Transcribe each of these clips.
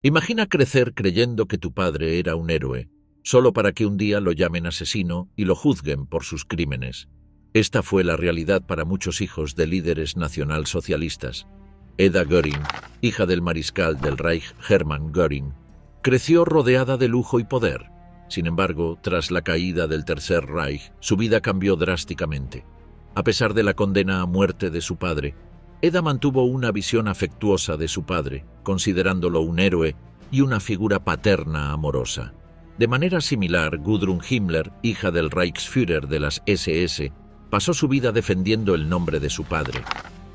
Imagina crecer creyendo que tu padre era un héroe, solo para que un día lo llamen asesino y lo juzguen por sus crímenes. Esta fue la realidad para muchos hijos de líderes nacionalsocialistas. Eda Göring, hija del mariscal del Reich Hermann Göring, creció rodeada de lujo y poder. Sin embargo, tras la caída del Tercer Reich, su vida cambió drásticamente. A pesar de la condena a muerte de su padre, Eda mantuvo una visión afectuosa de su padre, considerándolo un héroe y una figura paterna amorosa. De manera similar, Gudrun Himmler, hija del Reichsführer de las SS, pasó su vida defendiendo el nombre de su padre.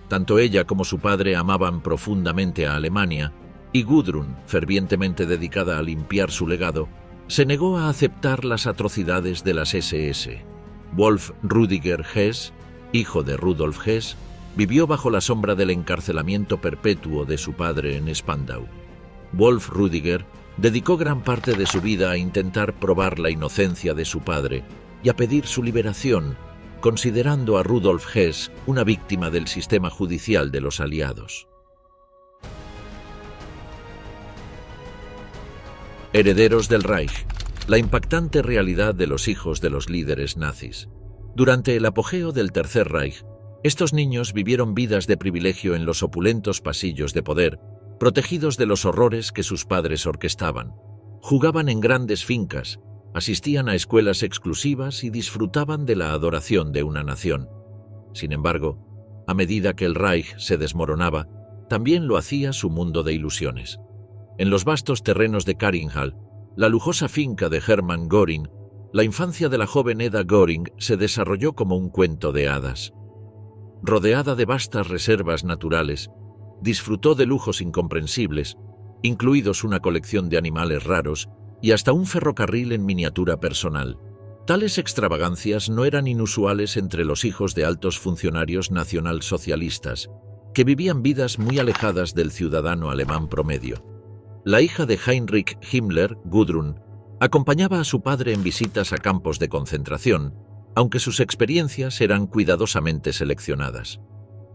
Tanto ella como su padre amaban profundamente a Alemania, y Gudrun, fervientemente dedicada a limpiar su legado, se negó a aceptar las atrocidades de las SS. Wolf Rudiger Hess, hijo de Rudolf Hess, vivió bajo la sombra del encarcelamiento perpetuo de su padre en Spandau. Wolf Rudiger dedicó gran parte de su vida a intentar probar la inocencia de su padre y a pedir su liberación, considerando a Rudolf Hess una víctima del sistema judicial de los aliados. Herederos del Reich. La impactante realidad de los hijos de los líderes nazis. Durante el apogeo del Tercer Reich, estos niños vivieron vidas de privilegio en los opulentos pasillos de poder, protegidos de los horrores que sus padres orquestaban. Jugaban en grandes fincas, asistían a escuelas exclusivas y disfrutaban de la adoración de una nación. Sin embargo, a medida que el Reich se desmoronaba, también lo hacía su mundo de ilusiones. En los vastos terrenos de Karinhall, la lujosa finca de Hermann Göring, la infancia de la joven Eda Göring se desarrolló como un cuento de hadas. Rodeada de vastas reservas naturales, disfrutó de lujos incomprensibles, incluidos una colección de animales raros y hasta un ferrocarril en miniatura personal. Tales extravagancias no eran inusuales entre los hijos de altos funcionarios nacionalsocialistas, que vivían vidas muy alejadas del ciudadano alemán promedio. La hija de Heinrich Himmler, Gudrun, acompañaba a su padre en visitas a campos de concentración, aunque sus experiencias eran cuidadosamente seleccionadas.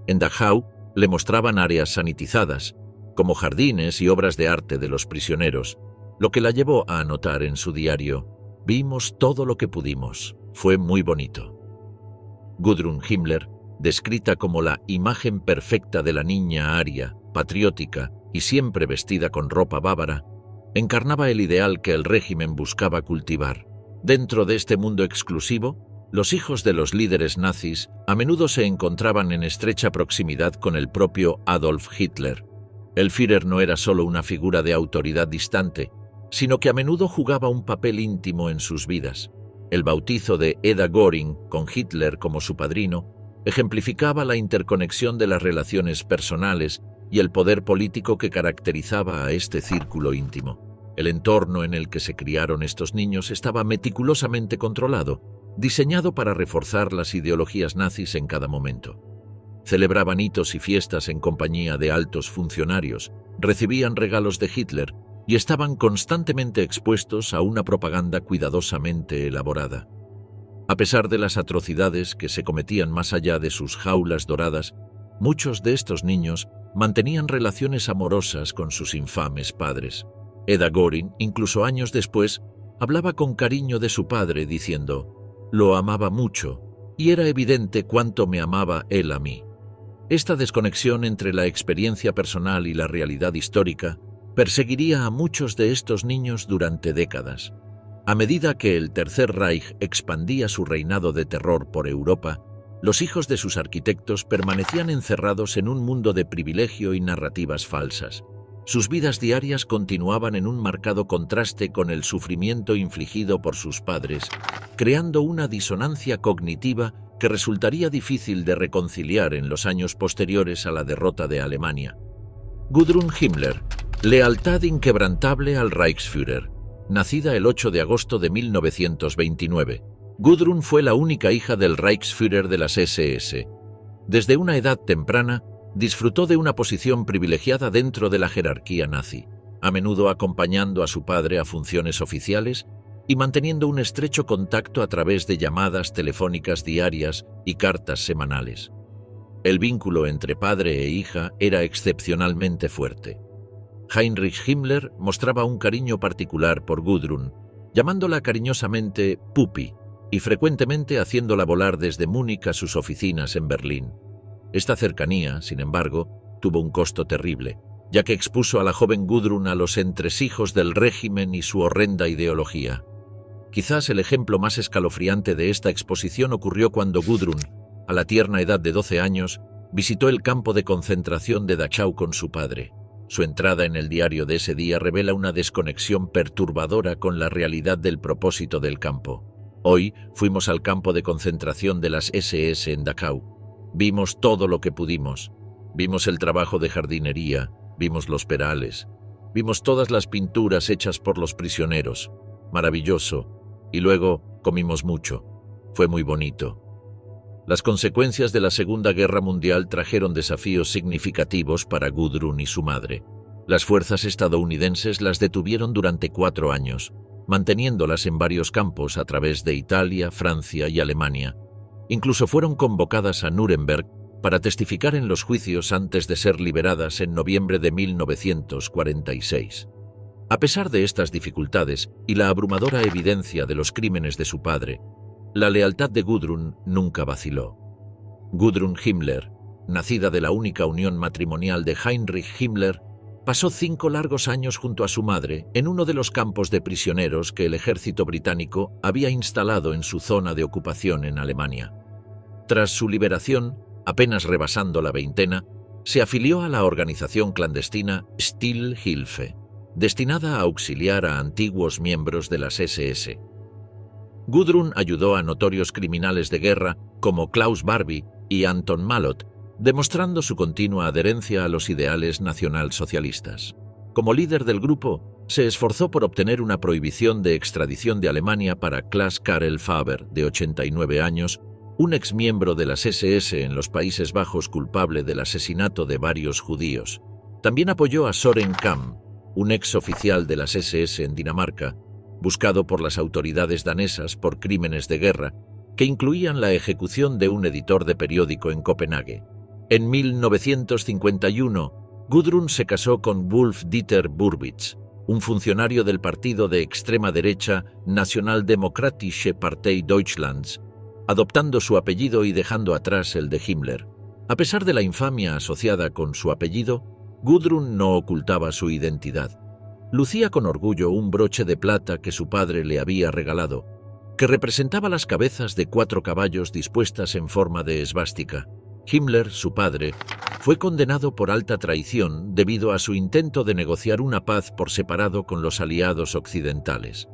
En Dachau le mostraban áreas sanitizadas, como jardines y obras de arte de los prisioneros, lo que la llevó a anotar en su diario: «Vimos todo lo que pudimos, fue muy bonito». Gudrun Himmler, descrita como la imagen perfecta de la niña aria, patriótica y siempre vestida con ropa bávara, encarnaba el ideal que el régimen buscaba cultivar. Dentro de este mundo exclusivo, los hijos de los líderes nazis a menudo se encontraban en estrecha proximidad con el propio Adolf Hitler. El Führer no era solo una figura de autoridad distante, sino que a menudo jugaba un papel íntimo en sus vidas. El bautizo de Eda Göring, con Hitler como su padrino, ejemplificaba la interconexión de las relaciones personales y el poder político que caracterizaba a este círculo íntimo. El entorno en el que se criaron estos niños estaba meticulosamente controlado, diseñado para reforzar las ideologías nazis en cada momento. Celebraban hitos y fiestas en compañía de altos funcionarios, recibían regalos de Hitler y estaban constantemente expuestos a una propaganda cuidadosamente elaborada. A pesar de las atrocidades que se cometían más allá de sus jaulas doradas, muchos de estos niños mantenían relaciones amorosas con sus infames padres. Eda Göring, incluso años después, hablaba con cariño de su padre diciendo: «Lo amaba mucho, y era evidente cuánto me amaba él a mí». Esta desconexión entre la experiencia personal y la realidad histórica perseguiría a muchos de estos niños durante décadas. A medida que el Tercer Reich expandía su reinado de terror por Europa, los hijos de sus arquitectos permanecían encerrados en un mundo de privilegio y narrativas falsas. Sus vidas diarias continuaban en un marcado contraste con el sufrimiento infligido por sus padres, creando una disonancia cognitiva que resultaría difícil de reconciliar en los años posteriores a la derrota de Alemania. Gudrun Himmler, lealtad inquebrantable al Reichsführer. Nacida el 8 de agosto de 1929, Gudrun fue la única hija del Reichsführer de las SS. Desde una edad temprana, disfrutó de una posición privilegiada dentro de la jerarquía nazi, a menudo acompañando a su padre a funciones oficiales y manteniendo un estrecho contacto a través de llamadas telefónicas diarias y cartas semanales. El vínculo entre padre e hija era excepcionalmente fuerte. Heinrich Himmler mostraba un cariño particular por Gudrun, llamándola cariñosamente Pupi y frecuentemente haciéndola volar desde Múnich a sus oficinas en Berlín. Esta cercanía, sin embargo, tuvo un costo terrible, ya que expuso a la joven Gudrun a los entresijos del régimen y su horrenda ideología. Quizás el ejemplo más escalofriante de esta exposición ocurrió cuando Gudrun, a la tierna edad de 12 años, visitó el campo de concentración de Dachau con su padre. Su entrada en el diario de ese día revela una desconexión perturbadora con la realidad del propósito del campo. Hoy fuimos al campo de concentración de las SS en Dachau. Vimos todo lo que pudimos. Vimos el trabajo de jardinería, vimos los perales, vimos todas las pinturas hechas por los prisioneros. Maravilloso. Y luego comimos mucho. Fue muy bonito. Las consecuencias de la Segunda Guerra Mundial trajeron desafíos significativos para Gudrun y su madre. Las fuerzas estadounidenses las detuvieron durante 4 años, manteniéndolas en varios campos a través de Italia, Francia y Alemania. Incluso fueron convocadas a Nuremberg para testificar en los juicios antes de ser liberadas en noviembre de 1946. A pesar de estas dificultades y la abrumadora evidencia de los crímenes de su padre, la lealtad de Gudrun nunca vaciló. Gudrun Himmler, nacida de la única unión matrimonial de Heinrich Himmler, pasó 5 largos años junto a su madre en uno de los campos de prisioneros que el ejército británico había instalado en su zona de ocupación en Alemania. Tras su liberación, apenas rebasando la veintena, se afilió a la organización clandestina Stillhilfe, destinada a auxiliar a antiguos miembros de las SS. Gudrun ayudó a notorios criminales de guerra como Klaus Barbie y Anton Malot, demostrando su continua adherencia a los ideales nacionalsocialistas. Como líder del grupo, se esforzó por obtener una prohibición de extradición de Alemania para Klaas Karel Faber, de 89 años, un exmiembro de las SS en los Países Bajos culpable del asesinato de varios judíos. También apoyó a Søren Kam, un exoficial de las SS en Dinamarca, buscado por las autoridades danesas por crímenes de guerra, que incluían la ejecución de un editor de periódico en Copenhague. En 1951, Gudrun se casó con Wolf-Dieter Burbitz, un funcionario del partido de extrema derecha Nationaldemokratische Partei Deutschlands, adoptando su apellido y dejando atrás el de Himmler. A pesar de la infamia asociada con su apellido, Gudrun no ocultaba su identidad. Lucía con orgullo un broche de plata que su padre le había regalado, que representaba las cabezas de 4 caballos dispuestas en forma de esvástica. Himmler, su padre, fue condenado por alta traición debido a su intento de negociar una paz por separado con los aliados occidentales.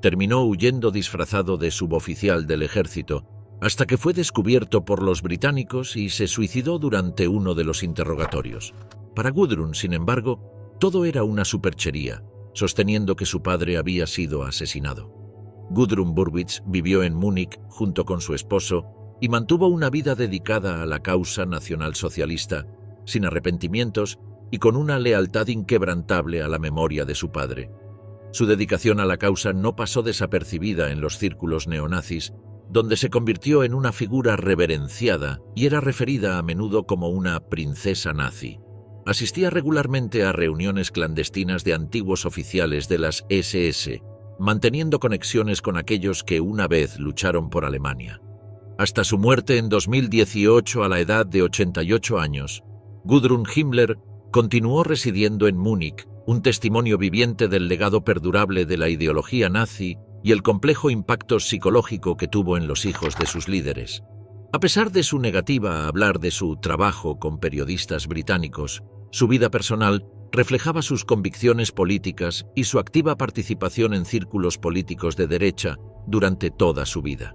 Terminó huyendo disfrazado de suboficial del ejército, hasta que fue descubierto por los británicos y se suicidó durante uno de los interrogatorios. Para Gudrun, sin embargo, todo era una superchería, sosteniendo que su padre había sido asesinado. Gudrun Burbitz vivió en Múnich junto con su esposo y mantuvo una vida dedicada a la causa nacionalsocialista, sin arrepentimientos y con una lealtad inquebrantable a la memoria de su padre. Su dedicación a la causa no pasó desapercibida en los círculos neonazis, donde se convirtió en una figura reverenciada y era referida a menudo como una princesa nazi. Asistía regularmente a reuniones clandestinas de antiguos oficiales de las SS, manteniendo conexiones con aquellos que una vez lucharon por Alemania. Hasta su muerte en 2018 a la edad de 88 años, Gudrun Himmler continuó residiendo en Múnich, un testimonio viviente del legado perdurable de la ideología nazi y el complejo impacto psicológico que tuvo en los hijos de sus líderes. A pesar de su negativa a hablar de su trabajo con periodistas británicos, su vida personal reflejaba sus convicciones políticas y su activa participación en círculos políticos de derecha durante toda su vida.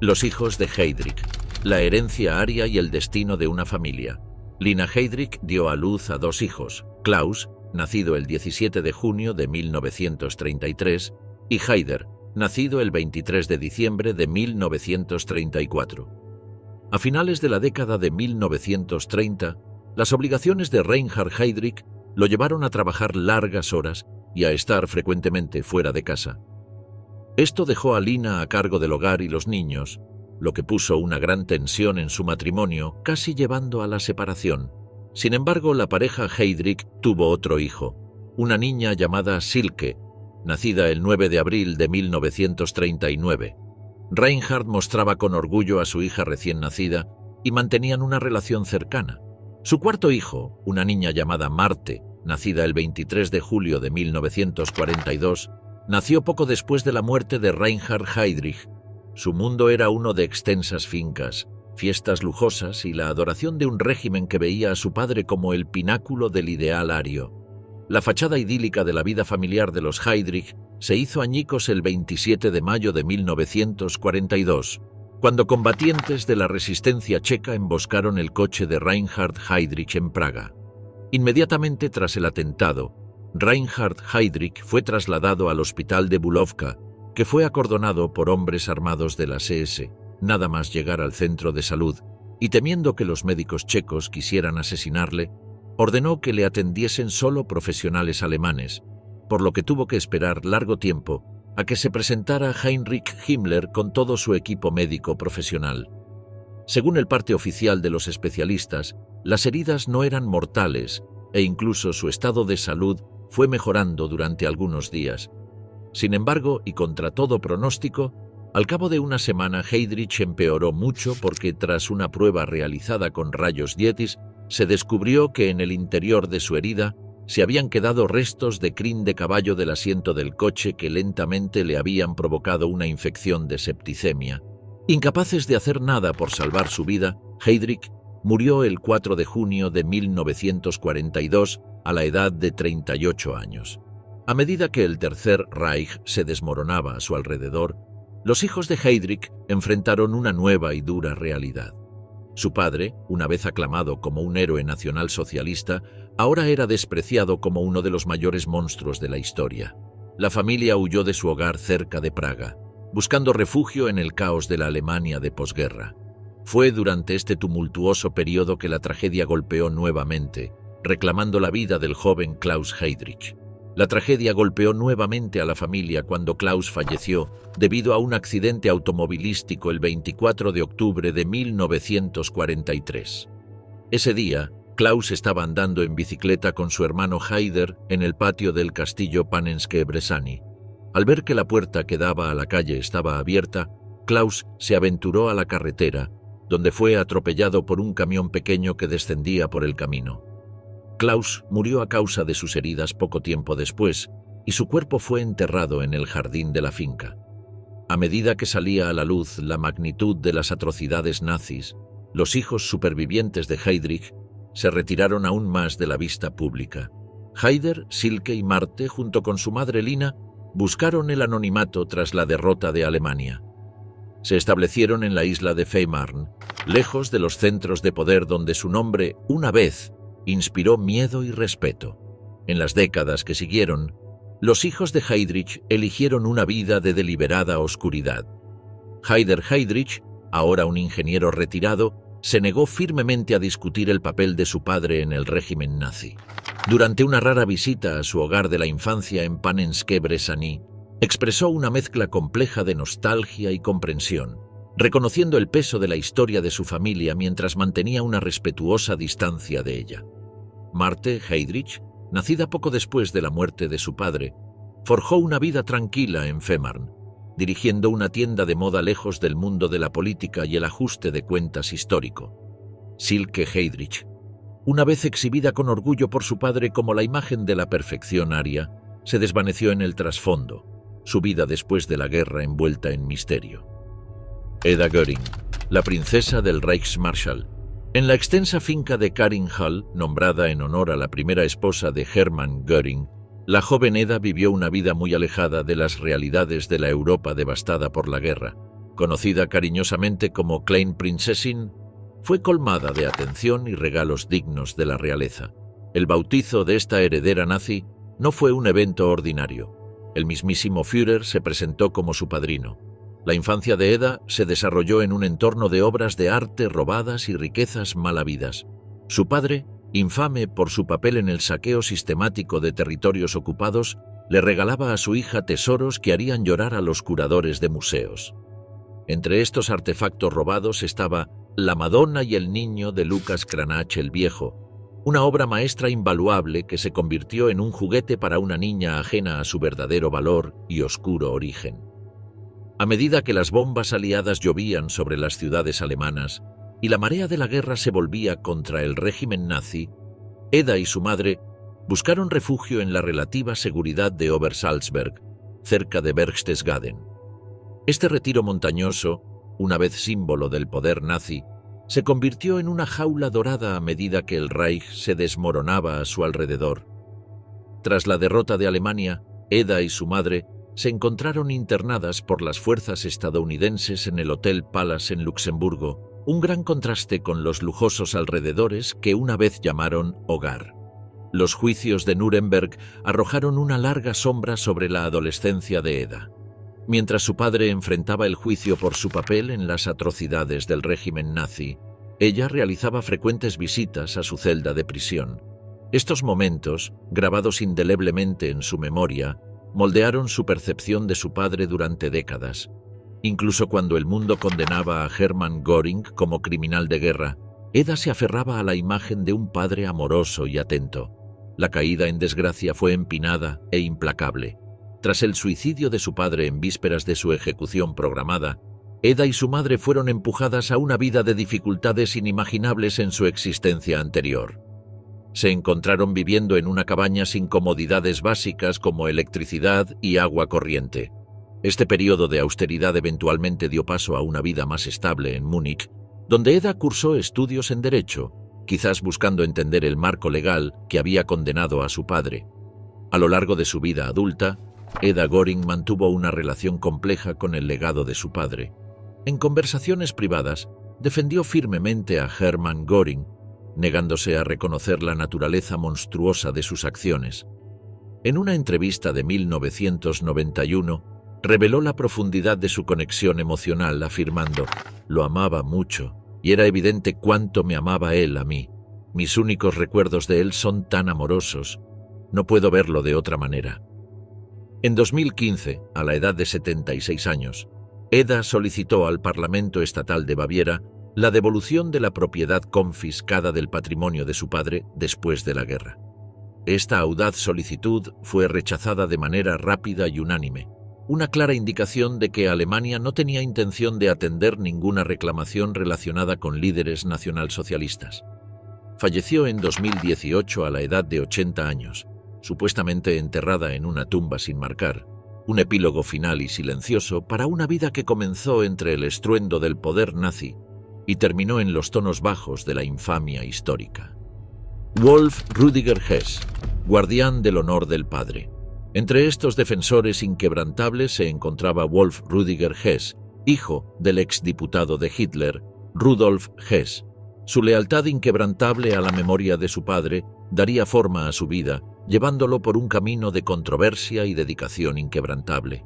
Los hijos de Heydrich, la herencia aria y el destino de una familia. Lina Heydrich dio a luz a 2 hijos, Klaus, nacido el 17 de junio de 1933, y Haider, nacido el 23 de diciembre de 1934. A finales de la década de 1930, las obligaciones de Reinhard Heydrich lo llevaron a trabajar largas horas y a estar frecuentemente fuera de casa. Esto dejó a Lina a cargo del hogar y los niños, lo que puso una gran tensión en su matrimonio, casi llevando a la separación. Sin embargo, la pareja Heydrich tuvo otro hijo, una niña llamada Silke, nacida el 9 de abril de 1939. Reinhard mostraba con orgullo a su hija recién nacida y mantenían una relación cercana. Su cuarto hijo, una niña llamada Marte, nacida el 23 de julio de 1942, nació poco después de la muerte de Reinhard Heydrich. Su mundo era uno de extensas fincas, fiestas lujosas y la adoración de un régimen que veía a su padre como el pináculo del ideal ario. La fachada idílica de la vida familiar de los Heydrich se hizo añicos el 27 de mayo de 1942, cuando combatientes de la resistencia checa emboscaron el coche de Reinhard Heydrich en Praga. Inmediatamente tras el atentado, Reinhard Heydrich fue trasladado al hospital de Bulovka, que fue acordonado por hombres armados de la SS, nada más llegar al centro de salud, y temiendo que los médicos checos quisieran asesinarle, ordenó que le atendiesen solo profesionales alemanes, por lo que tuvo que esperar largo tiempo a que se presentara Heinrich Himmler con todo su equipo médico profesional. Según el parte oficial de los especialistas, las heridas no eran mortales e incluso su estado de salud fue mejorando durante algunos días. Sin embargo, y contra todo pronóstico, al cabo de una semana Heydrich empeoró mucho porque tras una prueba realizada con rayos Dietis, se descubrió que en el interior de su herida se habían quedado restos de crin de caballo del asiento del coche que lentamente le habían provocado una infección de septicemia. Incapaces de hacer nada por salvar su vida, Heydrich murió el 4 de junio de 1942 a la edad de 38 años. A medida que el Tercer Reich se desmoronaba a su alrededor, los hijos de Heydrich enfrentaron una nueva y dura realidad. Su padre, una vez aclamado como un héroe nacionalsocialista, ahora era despreciado como uno de los mayores monstruos de la historia. La familia huyó de su hogar cerca de Praga, buscando refugio en el caos de la Alemania de posguerra. Fue durante este tumultuoso periodo que la tragedia golpeó nuevamente, reclamando la vida del joven Klaus Heydrich. La tragedia golpeó nuevamente a la familia cuando Klaus falleció debido a un accidente automovilístico el 24 de octubre de 1943. Ese día, Klaus estaba andando en bicicleta con su hermano Haider en el patio del castillo Panenske Brezhany. Al ver que la puerta que daba a la calle estaba abierta, Klaus se aventuró a la carretera, donde fue atropellado por un camión pequeño que descendía por el camino. Klaus murió a causa de sus heridas poco tiempo después, y su cuerpo fue enterrado en el jardín de la finca. A medida que salía a la luz la magnitud de las atrocidades nazis, los hijos supervivientes de Heydrich se retiraron aún más de la vista pública. Haider, Silke y Marte, junto con su madre Lina, buscaron el anonimato tras la derrota de Alemania. Se establecieron en la isla de Fehmarn, lejos de los centros de poder donde su nombre, una vez, inspiró miedo y respeto. En las décadas que siguieron, los hijos de Heydrich eligieron una vida de deliberada oscuridad. Haider Heydrich, ahora un ingeniero retirado, se negó firmemente a discutir el papel de su padre en el régimen nazi. Durante una rara visita a su hogar de la infancia en Panenske Brezhany, expresó una mezcla compleja de nostalgia y comprensión, reconociendo el peso de la historia de su familia mientras mantenía una respetuosa distancia de ella. Marte Heydrich, nacida poco después de la muerte de su padre, forjó una vida tranquila en Fehmarn, dirigiendo una tienda de moda lejos del mundo de la política y el ajuste de cuentas histórico. Silke Heydrich, una vez exhibida con orgullo por su padre como la imagen de la perfección aria, se desvaneció en el trasfondo, su vida después de la guerra envuelta en misterio. Eda Göring, la princesa del Reichsmarschall. En la extensa finca de Karinhall, nombrada en honor a la primera esposa de Hermann Göring, la joven Eda vivió una vida muy alejada de las realidades de la Europa devastada por la guerra. Conocida cariñosamente como Klein Prinzessin, fue colmada de atención y regalos dignos de la realeza. El bautizo de esta heredera nazi no fue un evento ordinario. El mismísimo Führer se presentó como su padrino. La infancia de Eda se desarrolló en un entorno de obras de arte robadas y riquezas mal habidas. Su padre, infame por su papel en el saqueo sistemático de territorios ocupados, le regalaba a su hija tesoros que harían llorar a los curadores de museos. Entre estos artefactos robados estaba la Madonna y el Niño de Lucas Cranach el Viejo, una obra maestra invaluable que se convirtió en un juguete para una niña ajena a su verdadero valor y oscuro origen. A medida que las bombas aliadas llovían sobre las ciudades alemanas y la marea de la guerra se volvía contra el régimen nazi, Eda y su madre buscaron refugio en la relativa seguridad de Obersalzberg, cerca de Berchtesgaden. Este retiro montañoso, una vez símbolo del poder nazi, se convirtió en una jaula dorada a medida que el Reich se desmoronaba a su alrededor. Tras la derrota de Alemania, Eda y su madre se encontraron internadas por las fuerzas estadounidenses en el Hotel Palace en Luxemburgo, un gran contraste con los lujosos alrededores que una vez llamaron hogar. Los juicios de Nuremberg arrojaron una larga sombra sobre la adolescencia de Eda. Mientras su padre enfrentaba el juicio por su papel en las atrocidades del régimen nazi, ella realizaba frecuentes visitas a su celda de prisión. Estos momentos, grabados indeleblemente en su memoria, moldearon su percepción de su padre durante décadas. Incluso cuando el mundo condenaba a Hermann Göring como criminal de guerra, Eda se aferraba a la imagen de un padre amoroso y atento. La caída en desgracia fue empinada e implacable. Tras el suicidio de su padre en vísperas de su ejecución programada, Eda y su madre fueron empujadas a una vida de dificultades inimaginables en su existencia anterior. Se encontraron viviendo en una cabaña sin comodidades básicas como electricidad y agua corriente. Este periodo de austeridad eventualmente dio paso a una vida más estable en Múnich, donde Eda cursó estudios en Derecho, quizás buscando entender el marco legal que había condenado a su padre. A lo largo de su vida adulta, Eda Göring mantuvo una relación compleja con el legado de su padre. En conversaciones privadas, defendió firmemente a Hermann Göring, negándose a reconocer la naturaleza monstruosa de sus acciones. En una entrevista de 1991, reveló la profundidad de su conexión emocional, afirmando: «Lo amaba mucho, y era evidente cuánto me amaba él a mí. Mis únicos recuerdos de él son tan amorosos. No puedo verlo de otra manera». En 2015, a la edad de 76 años, Eda solicitó al Parlamento Estatal de Baviera la devolución de la propiedad confiscada del patrimonio de su padre después de la guerra. Esta audaz solicitud fue rechazada de manera rápida y unánime, una clara indicación de que Alemania no tenía intención de atender ninguna reclamación relacionada con líderes nacionalsocialistas. Falleció en 2018 a la edad de 80 años, supuestamente enterrada en una tumba sin marcar, un epílogo final y silencioso para una vida que comenzó entre el estruendo del poder nazi y terminó en los tonos bajos de la infamia histórica. Wolf Rüdiger Hess, guardián del honor del padre. Entre estos defensores inquebrantables se encontraba Wolf Rüdiger Hess, hijo del exdiputado de Hitler, Rudolf Hess. Su lealtad inquebrantable a la memoria de su padre daría forma a su vida, llevándolo por un camino de controversia y dedicación inquebrantable.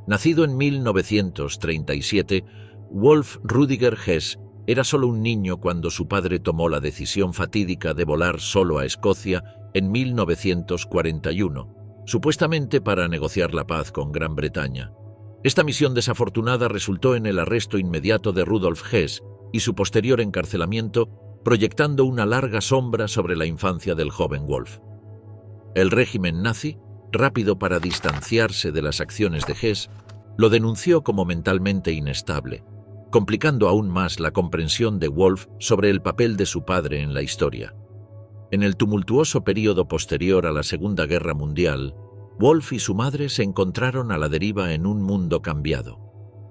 Nacido en 1937, Wolf Rüdiger Hess era solo un niño cuando su padre tomó la decisión fatídica de volar solo a Escocia en 1941, supuestamente para negociar la paz con Gran Bretaña. Esta misión desafortunada resultó en el arresto inmediato de Rudolf Hess y su posterior encarcelamiento, proyectando una larga sombra sobre la infancia del joven Wolf. El régimen nazi, rápido para distanciarse de las acciones de Hess, lo denunció como mentalmente inestable, complicando aún más la comprensión de Wolf sobre el papel de su padre en la historia. En el tumultuoso período posterior a la Segunda Guerra Mundial, Wolf y su madre se encontraron a la deriva en un mundo cambiado.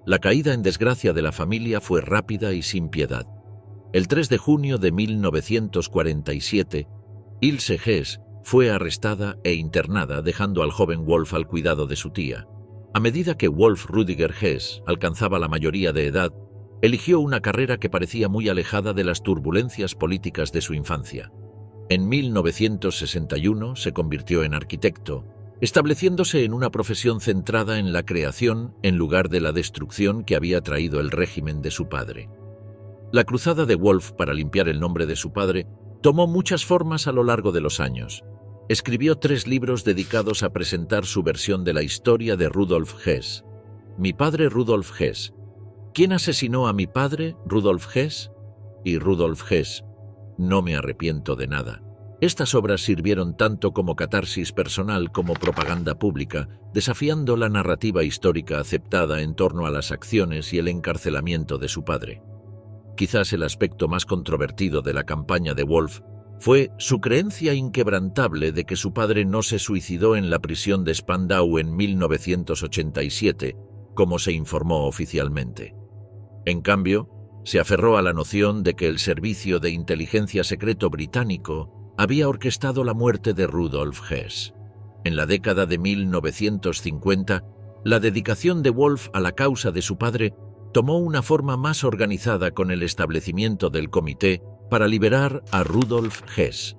La caída en desgracia de la familia fue rápida y sin piedad. El 3 de junio de 1947, Ilse Hess fue arrestada e internada, dejando al joven Wolf al cuidado de su tía. A medida que Wolf Rüdiger Hess alcanzaba la mayoría de edad, eligió una carrera que parecía muy alejada de las turbulencias políticas de su infancia. En 1961 se convirtió en arquitecto, estableciéndose en una profesión centrada en la creación en lugar de la destrucción que había traído el régimen de su padre. La cruzada de Wolf para limpiar el nombre de su padre tomó muchas formas a lo largo de los años. Escribió 3 libros dedicados a presentar su versión de la historia de Rudolf Hess. Mi padre Rudolf Hess. ¿Quién asesinó a mi padre, Rudolf Hess? Y Rudolf Hess. No me arrepiento de nada. Estas obras sirvieron tanto como catarsis personal como propaganda pública, desafiando la narrativa histórica aceptada en torno a las acciones y el encarcelamiento de su padre. Quizás el aspecto más controvertido de la campaña de Wolf fue su creencia inquebrantable de que su padre no se suicidó en la prisión de Spandau en 1987, como se informó oficialmente. En cambio, se aferró a la noción de que el Servicio de Inteligencia Secreto británico había orquestado la muerte de Rudolf Hess. En la década de 1950, la dedicación de Wolf a la causa de su padre tomó una forma más organizada con el establecimiento del Comité para liberar a Rudolf Hess.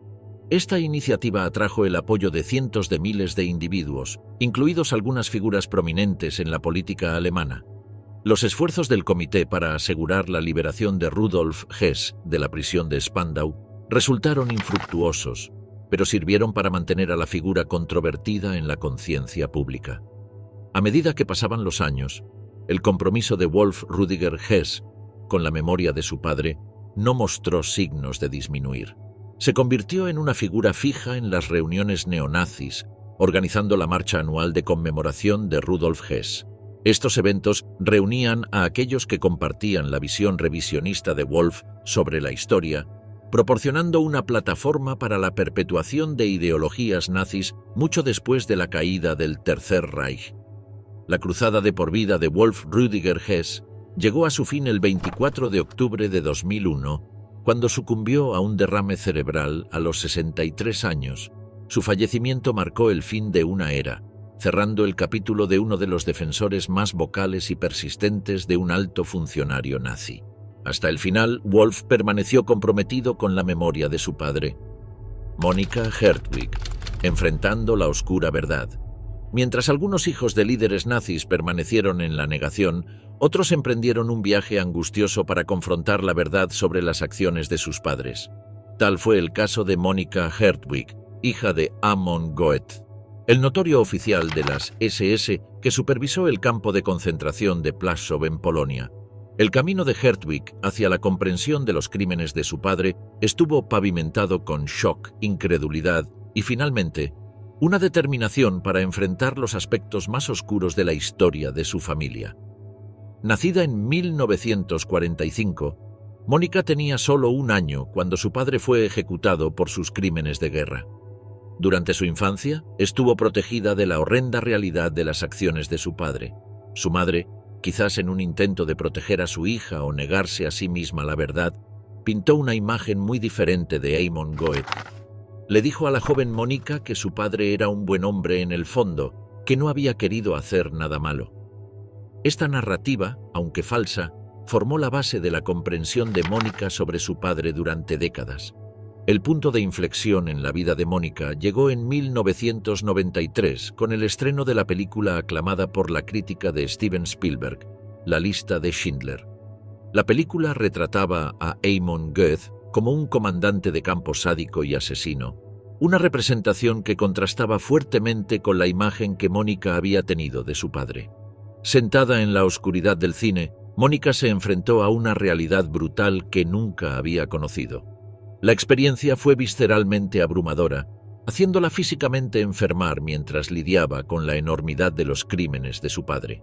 Esta iniciativa atrajo el apoyo de cientos de miles de individuos, incluidos algunas figuras prominentes en la política alemana. Los esfuerzos del Comité para asegurar la liberación de Rudolf Hess de la prisión de Spandau resultaron infructuosos, pero sirvieron para mantener a la figura controvertida en la conciencia pública. A medida que pasaban los años, el compromiso de Wolf Rüdiger Hess con la memoria de su padre no mostró signos de disminuir. Se convirtió en una figura fija en las reuniones neonazis, organizando la marcha anual de conmemoración de Rudolf Hess. Estos eventos reunían a aquellos que compartían la visión revisionista de Wolf sobre la historia, proporcionando una plataforma para la perpetuación de ideologías nazis mucho después de la caída del Tercer Reich. La cruzada de por vida de Wolf Rüdiger Hess llegó a su fin el 24 de octubre de 2001, cuando sucumbió a un derrame cerebral a los 63 años. Su fallecimiento marcó el fin de una era, cerrando el capítulo de uno de los defensores más vocales y persistentes de un alto funcionario nazi. Hasta el final, Wolf permaneció comprometido con la memoria de su padre. Monika Hertwig, enfrentando la oscura verdad. Mientras algunos hijos de líderes nazis permanecieron en la negación, otros emprendieron un viaje angustioso para confrontar la verdad sobre las acciones de sus padres. Tal fue el caso de Monika Hertwig, hija de Amon Goeth, el notorio oficial de las SS que supervisó el campo de concentración de Plaszow en Polonia. El camino de Hertwig hacia la comprensión de los crímenes de su padre estuvo pavimentado con shock, incredulidad y, finalmente, una determinación para enfrentar los aspectos más oscuros de la historia de su familia. Nacida en 1945, Monika tenía solo un año cuando su padre fue ejecutado por sus crímenes de guerra. Durante su infancia, estuvo protegida de la horrenda realidad de las acciones de su padre. Su madre, quizás en un intento de proteger a su hija o negarse a sí misma la verdad, pintó una imagen muy diferente de Amon Goeth. Le dijo a la joven Monika que su padre era un buen hombre en el fondo, que no había querido hacer nada malo. Esta narrativa, aunque falsa, formó la base de la comprensión de Monika sobre su padre durante décadas. El punto de inflexión en la vida de Monika llegó en 1993 con el estreno de la película aclamada por la crítica de Steven Spielberg, La lista de Schindler. La película retrataba a Amon Goeth como un comandante de campo sádico y asesino, una representación que contrastaba fuertemente con la imagen que Monika había tenido de su padre. Sentada en la oscuridad del cine, Monika se enfrentó a una realidad brutal que nunca había conocido. La experiencia fue visceralmente abrumadora, haciéndola físicamente enfermar mientras lidiaba con la enormidad de los crímenes de su padre.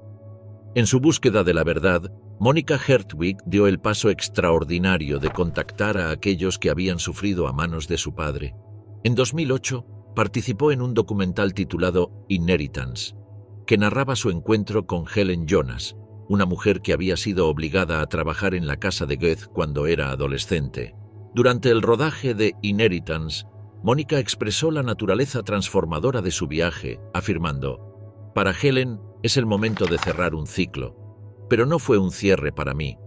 En su búsqueda de la verdad, Monika Hertwig dio el paso extraordinario de contactar a aquellos que habían sufrido a manos de su padre. En 2008, participó en un documental titulado Inheritance, que narraba su encuentro con Helen Jonas, una mujer que había sido obligada a trabajar en la casa de Goethe cuando era adolescente. Durante el rodaje de Inheritance, Monika expresó la naturaleza transformadora de su viaje, afirmando: «Para Helen es el momento de cerrar un ciclo, pero no fue un cierre para mí.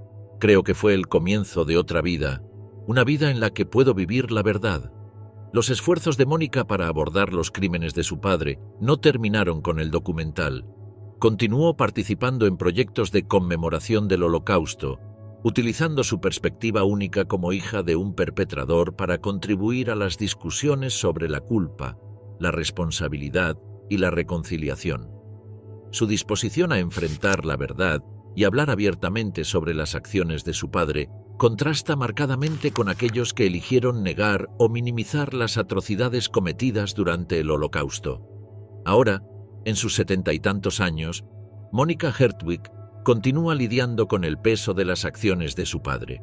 Creo que fue el comienzo de otra vida, una vida en la que puedo vivir la verdad». Los esfuerzos de Monika para abordar los crímenes de su padre no terminaron con el documental. Continuó participando en proyectos de conmemoración del Holocausto, utilizando su perspectiva única como hija de un perpetrador para contribuir a las discusiones sobre la culpa, la responsabilidad y la reconciliación. Su disposición a enfrentar la verdad y hablar abiertamente sobre las acciones de su padre contrasta marcadamente con aquellos que eligieron negar o minimizar las atrocidades cometidas durante el Holocausto. Ahora, en sus 70 y tantos años, Monica Hertwig continúa lidiando con el peso de las acciones de su padre.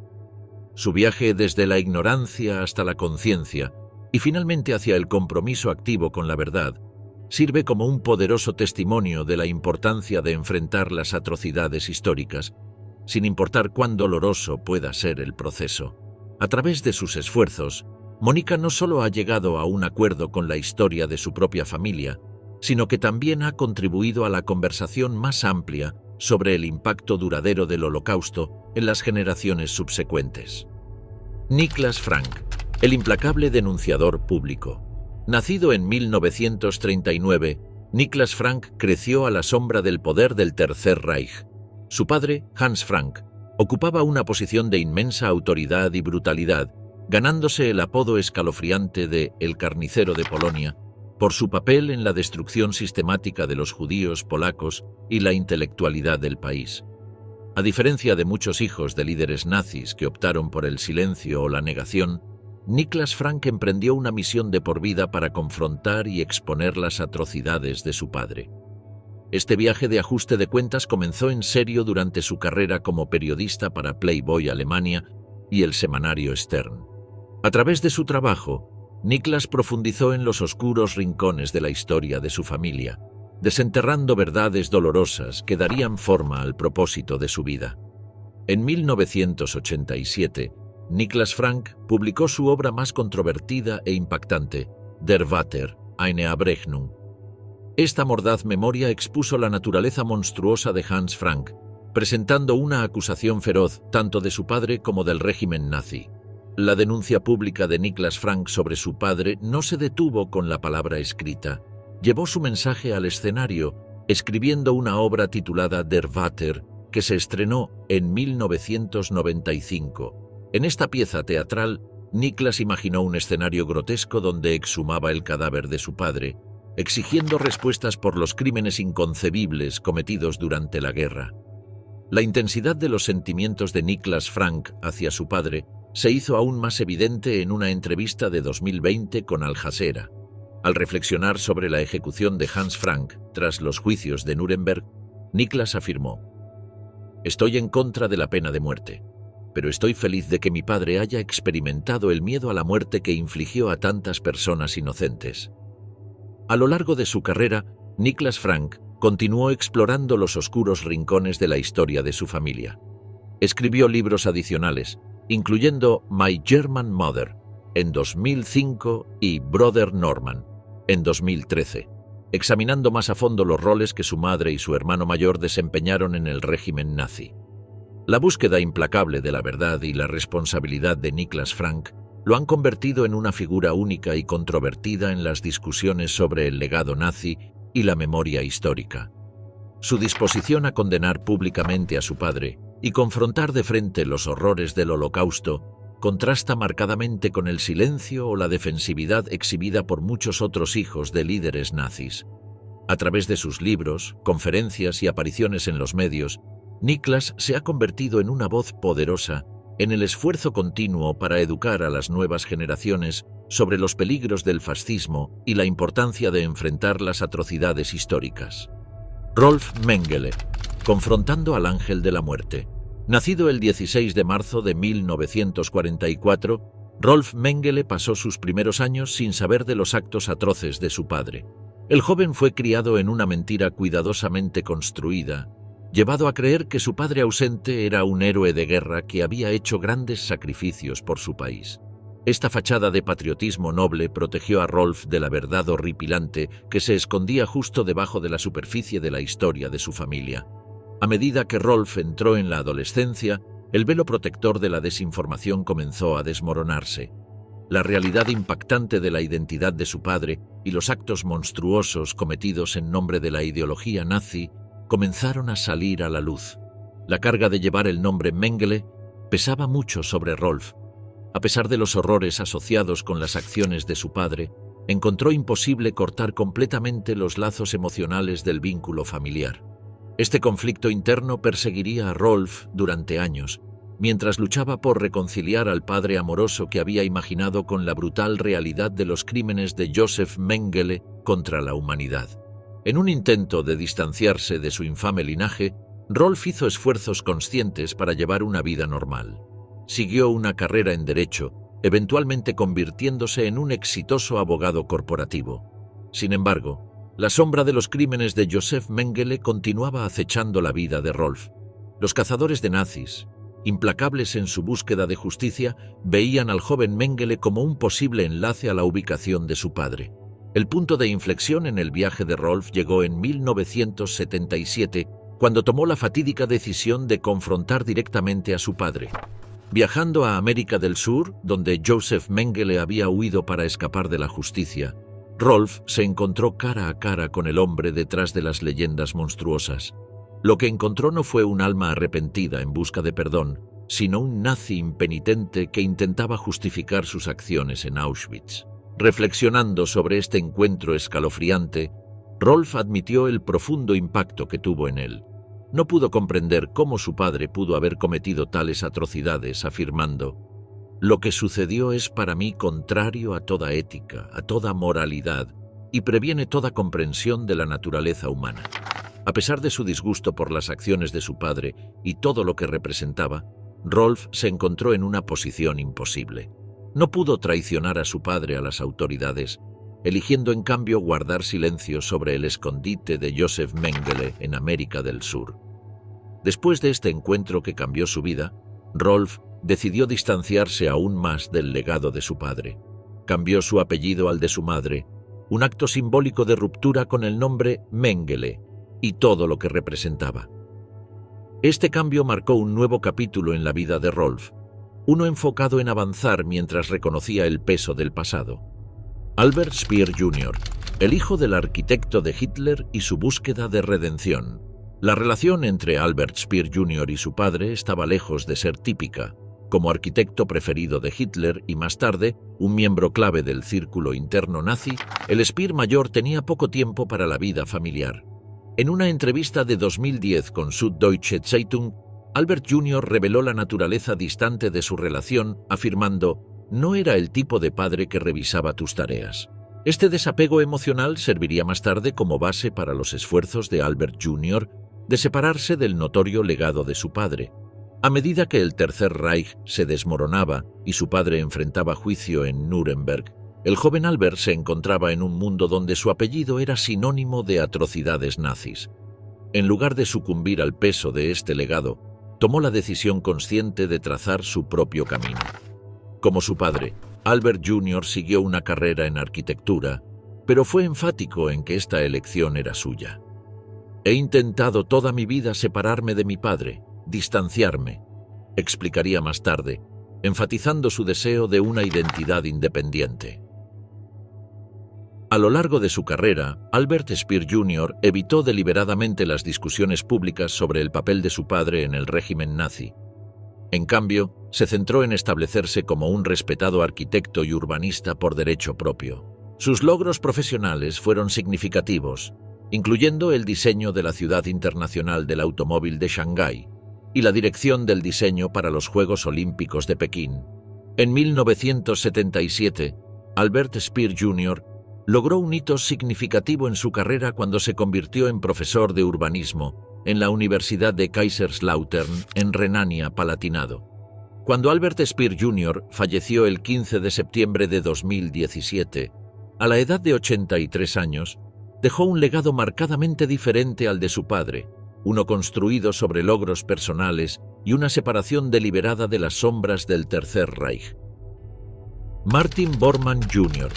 Su viaje desde la ignorancia hasta la conciencia y finalmente hacia el compromiso activo con la verdad sirve como un poderoso testimonio de la importancia de enfrentar las atrocidades históricas, sin importar cuán doloroso pueda ser el proceso. A través de sus esfuerzos, Mónica no solo ha llegado a un acuerdo con la historia de su propia familia, sino que también ha contribuido a la conversación más amplia sobre el impacto duradero del Holocausto en las generaciones subsecuentes. Niklas Frank, el implacable denunciador público. Nacido en 1939, Niklas Frank creció a la sombra del poder del Tercer Reich. Su padre, Hans Frank, ocupaba una posición de inmensa autoridad y brutalidad, ganándose el apodo escalofriante de «el carnicero de Polonia», por su papel en la destrucción sistemática de los judíos polacos y la intelectualidad del país. A diferencia de muchos hijos de líderes nazis que optaron por el silencio o la negación, Niklas Frank emprendió una misión de por vida para confrontar y exponer las atrocidades de su padre. Este viaje de ajuste de cuentas comenzó en serio durante su carrera como periodista para Playboy Alemania y el semanario Stern. A través de su trabajo, Niklas profundizó en los oscuros rincones de la historia de su familia, desenterrando verdades dolorosas que darían forma al propósito de su vida. En 1987, Niklas Frank publicó su obra más controvertida e impactante, Der Vater, eine Abrechnung. Esta mordaz memoria expuso la naturaleza monstruosa de Hans Frank, presentando una acusación feroz tanto de su padre como del régimen nazi. La denuncia pública de Niklas Frank sobre su padre no se detuvo con la palabra escrita. Llevó su mensaje al escenario, escribiendo una obra titulada Der Vater, que se estrenó en 1995. En esta pieza teatral, Niklas imaginó un escenario grotesco donde exhumaba el cadáver de su padre, exigiendo respuestas por los crímenes inconcebibles cometidos durante la guerra. La intensidad de los sentimientos de Niklas Frank hacia su padre se hizo aún más evidente en una entrevista de 2020 con Al Jazeera. Al reflexionar sobre la ejecución de Hans Frank tras los juicios de Nuremberg, Niklas afirmó: «Estoy en contra de la pena de muerte, pero estoy feliz de que mi padre haya experimentado el miedo a la muerte que infligió a tantas personas inocentes». A lo largo de su carrera, Niklas Frank continuó explorando los oscuros rincones de la historia de su familia. Escribió libros adicionales, incluyendo My German Mother, en 2005, y Brother Norman, en 2013, examinando más a fondo los roles que su madre y su hermano mayor desempeñaron en el régimen nazi. La búsqueda implacable de la verdad y la responsabilidad de Niklas Frank lo han convertido en una figura única y controvertida en las discusiones sobre el legado nazi y la memoria histórica. Su disposición a condenar públicamente a su padre y confrontar de frente los horrores del Holocausto contrasta marcadamente con el silencio o la defensividad exhibida por muchos otros hijos de líderes nazis. A través de sus libros, conferencias y apariciones en los medios, Niklas se ha convertido en una voz poderosa en el esfuerzo continuo para educar a las nuevas generaciones sobre los peligros del fascismo y la importancia de enfrentar las atrocidades históricas. Rolf Mengele, confrontando al ángel de la muerte. Nacido el 16 de marzo de 1944, Rolf Mengele pasó sus primeros años sin saber de los actos atroces de su padre. El joven fue criado en una mentira cuidadosamente construida, llevado a creer que su padre ausente era un héroe de guerra que había hecho grandes sacrificios por su país. Esta fachada de patriotismo noble protegió a Rolf de la verdad horripilante que se escondía justo debajo de la superficie de la historia de su familia. A medida que Rolf entró en la adolescencia, el velo protector de la desinformación comenzó a desmoronarse. La realidad impactante de la identidad de su padre y los actos monstruosos cometidos en nombre de la ideología nazi comenzaron a salir a la luz. La carga de llevar el nombre Mengele pesaba mucho sobre Rolf. A pesar de los horrores asociados con las acciones de su padre, encontró imposible cortar completamente los lazos emocionales del vínculo familiar. Este conflicto interno perseguiría a Rolf durante años, mientras luchaba por reconciliar al padre amoroso que había imaginado con la brutal realidad de los crímenes de Joseph Mengele contra la humanidad. En un intento de distanciarse de su infame linaje, Rolf hizo esfuerzos conscientes para llevar una vida normal. Siguió una carrera en Derecho, eventualmente convirtiéndose en un exitoso abogado corporativo. Sin embargo, la sombra de los crímenes de Joseph Mengele continuaba acechando la vida de Rolf. Los cazadores de nazis, implacables en su búsqueda de justicia, veían al joven Mengele como un posible enlace a la ubicación de su padre. El punto de inflexión en el viaje de Rolf llegó en 1977, cuando tomó la fatídica decisión de confrontar directamente a su padre. Viajando a América del Sur, donde Joseph Mengele había huido para escapar de la justicia, Rolf se encontró cara a cara con el hombre detrás de las leyendas monstruosas. Lo que encontró no fue un alma arrepentida en busca de perdón, sino un nazi impenitente que intentaba justificar sus acciones en Auschwitz. Reflexionando sobre este encuentro escalofriante, Rolf admitió el profundo impacto que tuvo en él. No pudo comprender cómo su padre pudo haber cometido tales atrocidades, afirmando: «Lo que sucedió es para mí contrario a toda ética, a toda moralidad, y previene toda comprensión de la naturaleza humana». A pesar de su disgusto por las acciones de su padre y todo lo que representaba, Rolf se encontró en una posición imposible. No pudo traicionar a su padre a las autoridades, eligiendo en cambio guardar silencio sobre el escondite de Joseph Mengele en América del Sur. Después de este encuentro que cambió su vida, Rolf decidió distanciarse aún más del legado de su padre. Cambió su apellido al de su madre, un acto simbólico de ruptura con el nombre Mengele y todo lo que representaba. Este cambio marcó un nuevo capítulo en la vida de Rolf, uno enfocado en avanzar mientras reconocía el peso del pasado. Albert Speer Jr., el hijo del arquitecto de Hitler y su búsqueda de redención. La relación entre Albert Speer Jr. y su padre estaba lejos de ser típica. Como arquitecto preferido de Hitler y más tarde, un miembro clave del círculo interno nazi, el Speer mayor tenía poco tiempo para la vida familiar. En una entrevista de 2010 con Süddeutsche Zeitung, Albert Jr. reveló la naturaleza distante de su relación, afirmando: «No era el tipo de padre que revisaba tus tareas». Este desapego emocional serviría más tarde como base para los esfuerzos de Albert Jr. de separarse del notorio legado de su padre. A medida que el Tercer Reich se desmoronaba y su padre enfrentaba juicio en Nuremberg, el joven Albert se encontraba en un mundo donde su apellido era sinónimo de atrocidades nazis. En lugar de sucumbir al peso de este legado, tomó la decisión consciente de trazar su propio camino. Como su padre, Albert Jr. siguió una carrera en arquitectura, pero fue enfático en que esta elección era suya. «He intentado toda mi vida separarme de mi padre, distanciarme», explicaría más tarde, enfatizando su deseo de una identidad independiente. A lo largo de su carrera, Albert Speer Jr. evitó deliberadamente las discusiones públicas sobre el papel de su padre en el régimen nazi. En cambio, se centró en establecerse como un respetado arquitecto y urbanista por derecho propio. Sus logros profesionales fueron significativos, incluyendo el diseño de la Ciudad Internacional del Automóvil de Shanghái y la dirección del diseño para los Juegos Olímpicos de Pekín. En 1977, Albert Speer Jr. logró un hito significativo en su carrera cuando se convirtió en profesor de urbanismo en la Universidad de Kaiserslautern, en Renania-Palatinado. Cuando Albert Speer Jr. falleció el 15 de septiembre de 2017, a la edad de 83 años, dejó un legado marcadamente diferente al de su padre, uno construido sobre logros personales y una separación deliberada de las sombras del Tercer Reich. Martin Bormann Jr.,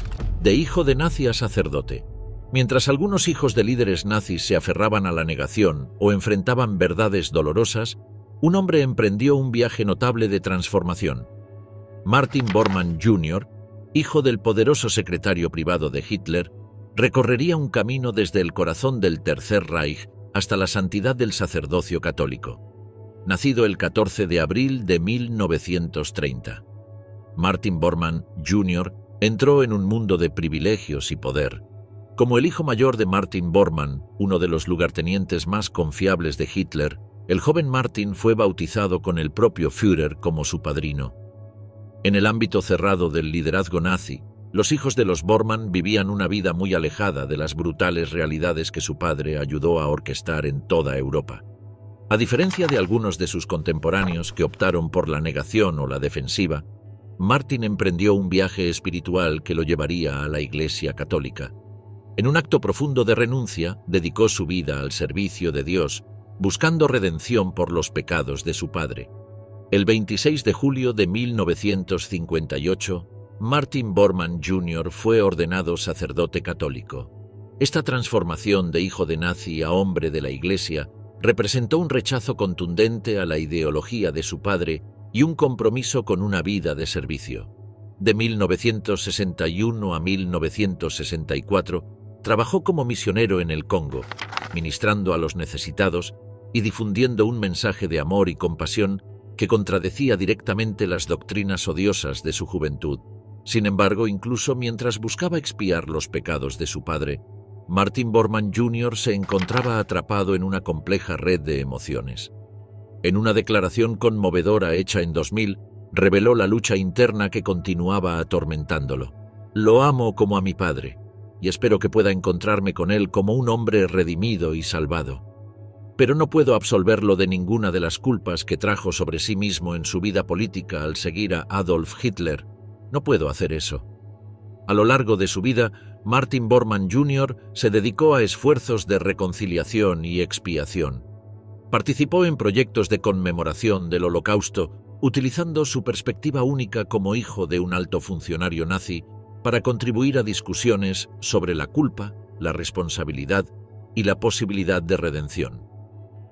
de hijo de nazi a sacerdote. Mientras algunos hijos de líderes nazis se aferraban a la negación o enfrentaban verdades dolorosas, un hombre emprendió un viaje notable de transformación. Martin Bormann Jr., hijo del poderoso secretario privado de Hitler, recorrería un camino desde el corazón del Tercer Reich hasta la santidad del sacerdocio católico. Nacido el 14 de abril de 1930. Martin Bormann Jr. entró en un mundo de privilegios y poder. Como el hijo mayor de Martin Bormann, uno de los lugartenientes más confiables de Hitler, El joven Martin fue bautizado con el propio Führer como su padrino. En el ámbito cerrado del liderazgo nazi, los hijos de los Bormann vivían una vida muy alejada de las brutales realidades que su padre ayudó a orquestar en toda Europa. A diferencia de algunos de sus contemporáneos que optaron por la negación o la defensiva, Martin emprendió un viaje espiritual que lo llevaría a la Iglesia Católica. En un acto profundo de renuncia, dedicó su vida al servicio de Dios, buscando redención por los pecados de su padre. El 26 de julio de 1958, Martin Bormann Jr. fue ordenado sacerdote católico. Esta transformación de hijo de nazi a hombre de la Iglesia representó un rechazo contundente a la ideología de su padre y un compromiso con una vida de servicio. De 1961 a 1964, trabajó como misionero en el Congo, ministrando a los necesitados y difundiendo un mensaje de amor y compasión que contradecía directamente las doctrinas odiosas de su juventud. Sin embargo, incluso mientras buscaba expiar los pecados de su padre, Martin Bormann Jr. se encontraba atrapado en una compleja red de emociones. En una declaración conmovedora hecha en 2000, reveló la lucha interna que continuaba atormentándolo. «Lo amo como a mi padre, y espero que pueda encontrarme con él como un hombre redimido y salvado. Pero no puedo absolverlo de ninguna de las culpas que trajo sobre sí mismo en su vida política al seguir a Adolf Hitler. No puedo hacer eso». A lo largo de su vida, Martin Bormann Jr. se dedicó a esfuerzos de reconciliación y expiación. Participó en proyectos de conmemoración del Holocausto, utilizando su perspectiva única como hijo de un alto funcionario nazi para contribuir a discusiones sobre la culpa, la responsabilidad y la posibilidad de redención.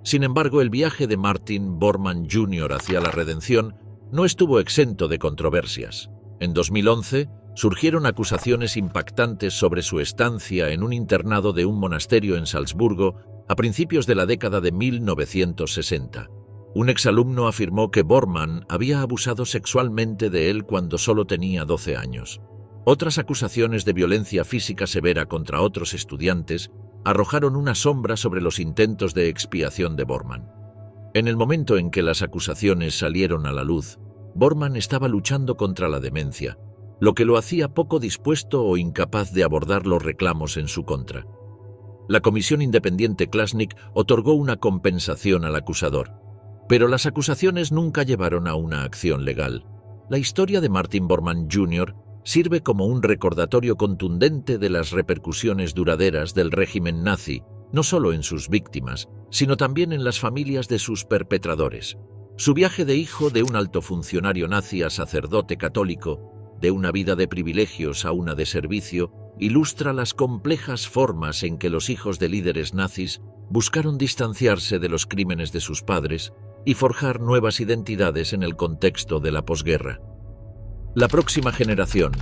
Sin embargo, el viaje de Martin Bormann Jr. hacia la redención no estuvo exento de controversias. En 2011, surgieron acusaciones impactantes sobre su estancia en un internado de un monasterio en Salzburgo a principios de la década de 1960. Un exalumno afirmó que Bormann había abusado sexualmente de él cuando solo tenía 12 años. Otras acusaciones de violencia física severa contra otros estudiantes arrojaron una sombra sobre los intentos de expiación de Bormann. En el momento en que las acusaciones salieron a la luz, Bormann estaba luchando contra la demencia, lo que lo hacía poco dispuesto o incapaz de abordar los reclamos en su contra. La comisión independiente Klasnik otorgó una compensación al acusador, pero las acusaciones nunca llevaron a una acción legal. La historia de Martin Bormann Jr. sirve como un recordatorio contundente de las repercusiones duraderas del régimen nazi, no solo en sus víctimas, sino también en las familias de sus perpetradores. Su viaje de hijo de un alto funcionario nazi a sacerdote católico, de una vida de privilegios a una de servicio, ilustra las complejas formas en que los hijos de líderes nazis buscaron distanciarse de los crímenes de sus padres y forjar nuevas identidades en el contexto de la posguerra. La próxima generación,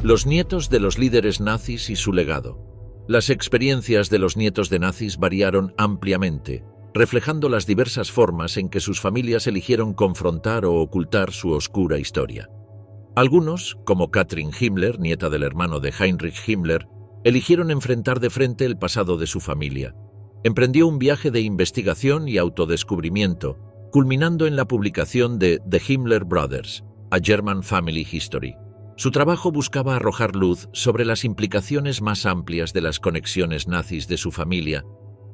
los nietos de los líderes nazis y su legado. Las experiencias de los nietos de nazis variaron ampliamente, reflejando las diversas formas en que sus familias eligieron confrontar o ocultar su oscura historia. Algunos, como Katrin Himmler, nieta del hermano de Heinrich Himmler, eligieron enfrentar de frente el pasado de su familia. Emprendió un viaje de investigación y autodescubrimiento, culminando en la publicación de The Himmler Brothers, A German Family History. Su trabajo buscaba arrojar luz sobre las implicaciones más amplias de las conexiones nazis de su familia,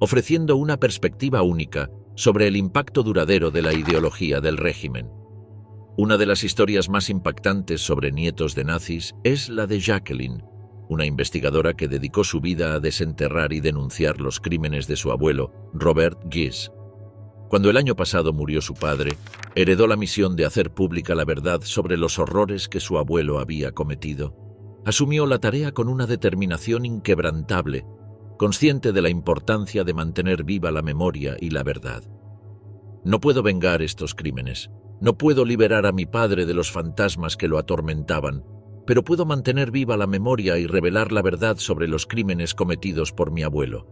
ofreciendo una perspectiva única sobre el impacto duradero de la ideología del régimen. Una de las historias más impactantes sobre nietos de nazis es la de Jacqueline, una investigadora que dedicó su vida a desenterrar y denunciar los crímenes de su abuelo, Robert Gies. Cuando el año pasado murió su padre, heredó la misión de hacer pública la verdad sobre los horrores que su abuelo había cometido. Asumió la tarea con una determinación inquebrantable, consciente de la importancia de mantener viva la memoria y la verdad. No puedo vengar estos crímenes. No puedo liberar a mi padre de los fantasmas que lo atormentaban, pero puedo mantener viva la memoria y revelar la verdad sobre los crímenes cometidos por mi abuelo.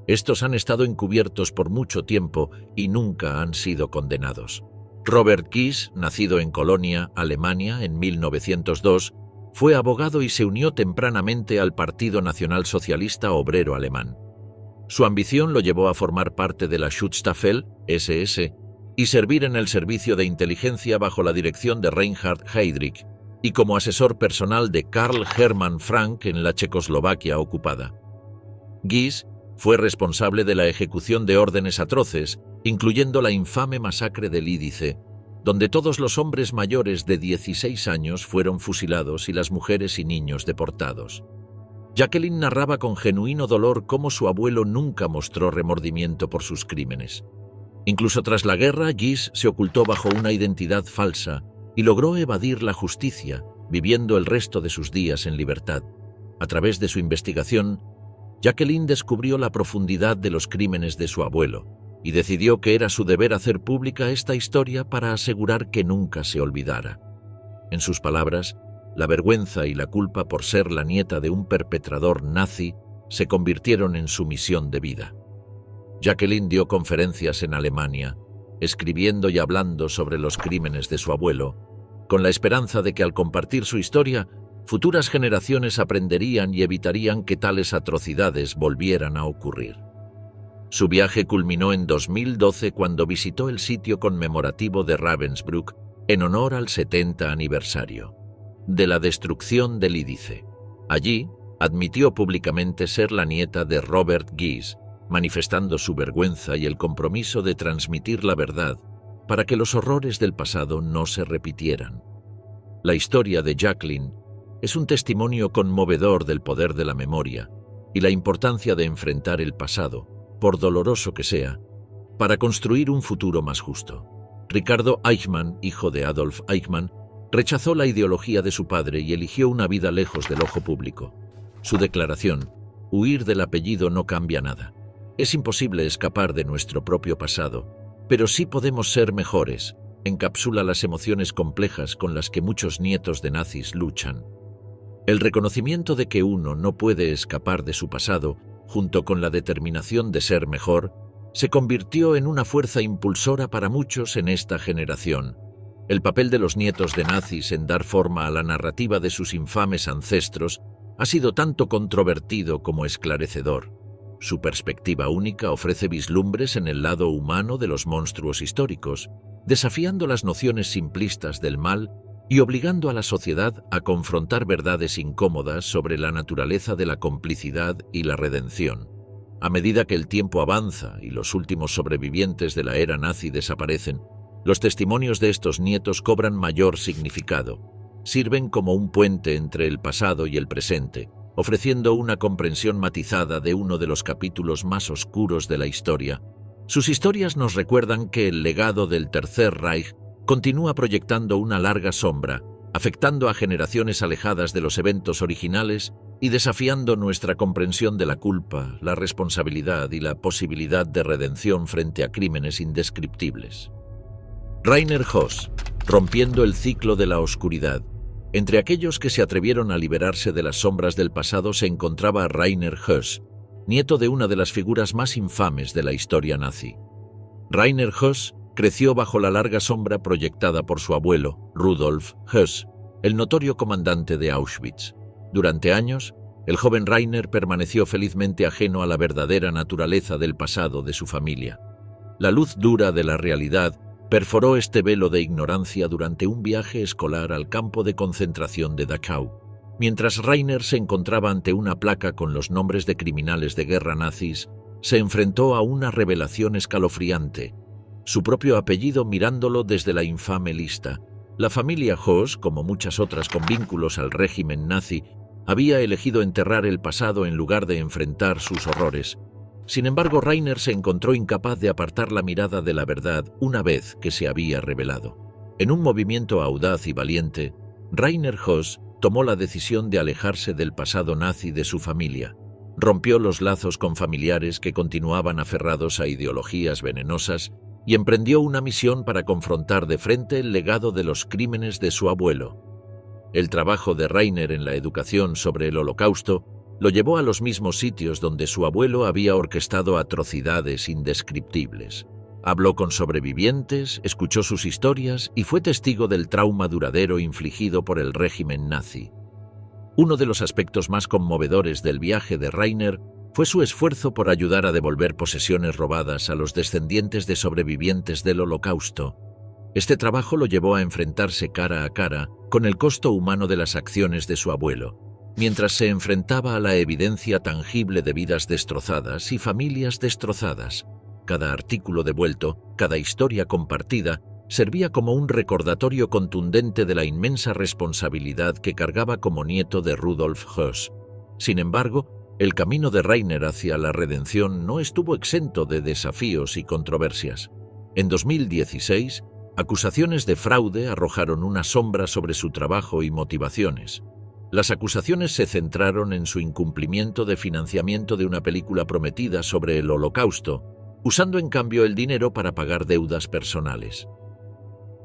Estos han estado encubiertos por mucho tiempo y nunca han sido condenados. Robert Gies, nacido en Colonia, Alemania, en 1902, fue abogado y se unió tempranamente al Partido Nacional Socialista Obrero Alemán. Su ambición lo llevó a formar parte de la Schutzstaffel, SS, y servir en el servicio de inteligencia bajo la dirección de Reinhard Heydrich y como asesor personal de Karl Hermann Frank en la Checoslovaquia ocupada. Gies fue responsable de la ejecución de órdenes atroces, incluyendo la infame masacre de Lidice, donde todos los hombres mayores de 16 años fueron fusilados y las mujeres y niños deportados. Jacqueline narraba con genuino dolor cómo su abuelo nunca mostró remordimiento por sus crímenes. Incluso tras la guerra, Gies se ocultó bajo una identidad falsa y logró evadir la justicia, viviendo el resto de sus días en libertad. A través de su investigación, Jacqueline descubrió la profundidad de los crímenes de su abuelo y decidió que era su deber hacer pública esta historia para asegurar que nunca se olvidara. En sus palabras, la vergüenza y la culpa por ser la nieta de un perpetrador nazi se convirtieron en su misión de vida. Jacqueline dio conferencias en Alemania, escribiendo y hablando sobre los crímenes de su abuelo, con la esperanza de que al compartir su historia, futuras generaciones aprenderían y evitarían que tales atrocidades volvieran a ocurrir. Su viaje culminó en 2012 cuando visitó el sitio conmemorativo de Ravensbrück en honor al 70 aniversario de la destrucción de Lidice. Allí, admitió públicamente ser la nieta de Robert Gies, manifestando su vergüenza y el compromiso de transmitir la verdad para que los horrores del pasado no se repitieran. La historia de Jacqueline es un testimonio conmovedor del poder de la memoria y la importancia de enfrentar el pasado, por doloroso que sea, para construir un futuro más justo. Ricardo Eichmann, hijo de Adolf Eichmann, rechazó la ideología de su padre y eligió una vida lejos del ojo público. Su declaración, huir del apellido no cambia nada. Es imposible escapar de nuestro propio pasado, pero sí podemos ser mejores, encapsula las emociones complejas con las que muchos nietos de nazis luchan. El reconocimiento de que uno no puede escapar de su pasado, junto con la determinación de ser mejor, se convirtió en una fuerza impulsora para muchos en esta generación. El papel de los nietos de nazis en dar forma a la narrativa de sus infames ancestros ha sido tanto controvertido como esclarecedor. Su perspectiva única ofrece vislumbres en el lado humano de los monstruos históricos, desafiando las nociones simplistas del mal y obligando a la sociedad a confrontar verdades incómodas sobre la naturaleza de la complicidad y la redención. A medida que el tiempo avanza y los últimos sobrevivientes de la era nazi desaparecen, los testimonios de estos nietos cobran mayor significado. Sirven como un puente entre el pasado y el presente, ofreciendo una comprensión matizada de uno de los capítulos más oscuros de la historia. Sus historias nos recuerdan que el legado del Tercer Reich continúa proyectando una larga sombra, afectando a generaciones alejadas de los eventos originales y desafiando nuestra comprensión de la culpa, la responsabilidad y la posibilidad de redención frente a crímenes indescriptibles. Rainer Höss, rompiendo el ciclo de la oscuridad. Entre aquellos que se atrevieron a liberarse de las sombras del pasado se encontraba Rainer Höss, nieto de una de las figuras más infames de la historia nazi. Rainer Höss creció bajo la larga sombra proyectada por su abuelo, Rudolf Höss, el notorio comandante de Auschwitz. Durante años, el joven Rainer permaneció felizmente ajeno a la verdadera naturaleza del pasado de su familia. La luz dura de la realidad perforó este velo de ignorancia durante un viaje escolar al campo de concentración de Dachau. Mientras Rainer se encontraba ante una placa con los nombres de criminales de guerra nazis, se enfrentó a una revelación escalofriante. Su propio apellido mirándolo desde la infame lista. La familia Höss, como muchas otras con vínculos al régimen nazi, había elegido enterrar el pasado en lugar de enfrentar sus horrores. Sin embargo, Rainer se encontró incapaz de apartar la mirada de la verdad una vez que se había revelado. En un movimiento audaz y valiente, Rainer Höss tomó la decisión de alejarse del pasado nazi de su familia. Rompió los lazos con familiares que continuaban aferrados a ideologías venenosas y emprendió una misión para confrontar de frente el legado de los crímenes de su abuelo. El trabajo de Rainer en la educación sobre el Holocausto lo llevó a los mismos sitios donde su abuelo había orquestado atrocidades indescriptibles. Habló con sobrevivientes, escuchó sus historias y fue testigo del trauma duradero infligido por el régimen nazi. Uno de los aspectos más conmovedores del viaje de Rainer fue su esfuerzo por ayudar a devolver posesiones robadas a los descendientes de sobrevivientes del Holocausto. Este trabajo lo llevó a enfrentarse cara a cara con el costo humano de las acciones de su abuelo, mientras se enfrentaba a la evidencia tangible de vidas destrozadas y familias destrozadas. Cada artículo devuelto, cada historia compartida, servía como un recordatorio contundente de la inmensa responsabilidad que cargaba como nieto de Rudolf Höss. Sin embargo, el camino de Rainer hacia la redención no estuvo exento de desafíos y controversias. En 2016, acusaciones de fraude arrojaron una sombra sobre su trabajo y motivaciones. Las acusaciones se centraron en su incumplimiento de financiamiento de una película prometida sobre el Holocausto, usando en cambio el dinero para pagar deudas personales.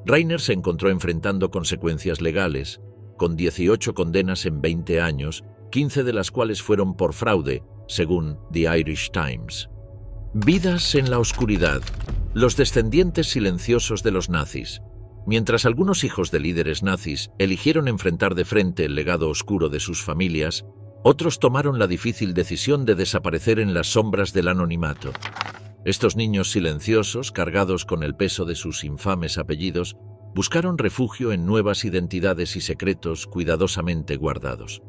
Rainer se encontró enfrentando consecuencias legales, con 18 condenas en 20 años, 15 de las cuales fueron por fraude, según The Irish Times. Vidas en la oscuridad. Los descendientes silenciosos de los nazis. Mientras algunos hijos de líderes nazis eligieron enfrentar de frente el legado oscuro de sus familias, otros tomaron la difícil decisión de desaparecer en las sombras del anonimato. Estos niños silenciosos, cargados con el peso de sus infames apellidos, buscaron refugio en nuevas identidades y secretos cuidadosamente guardados.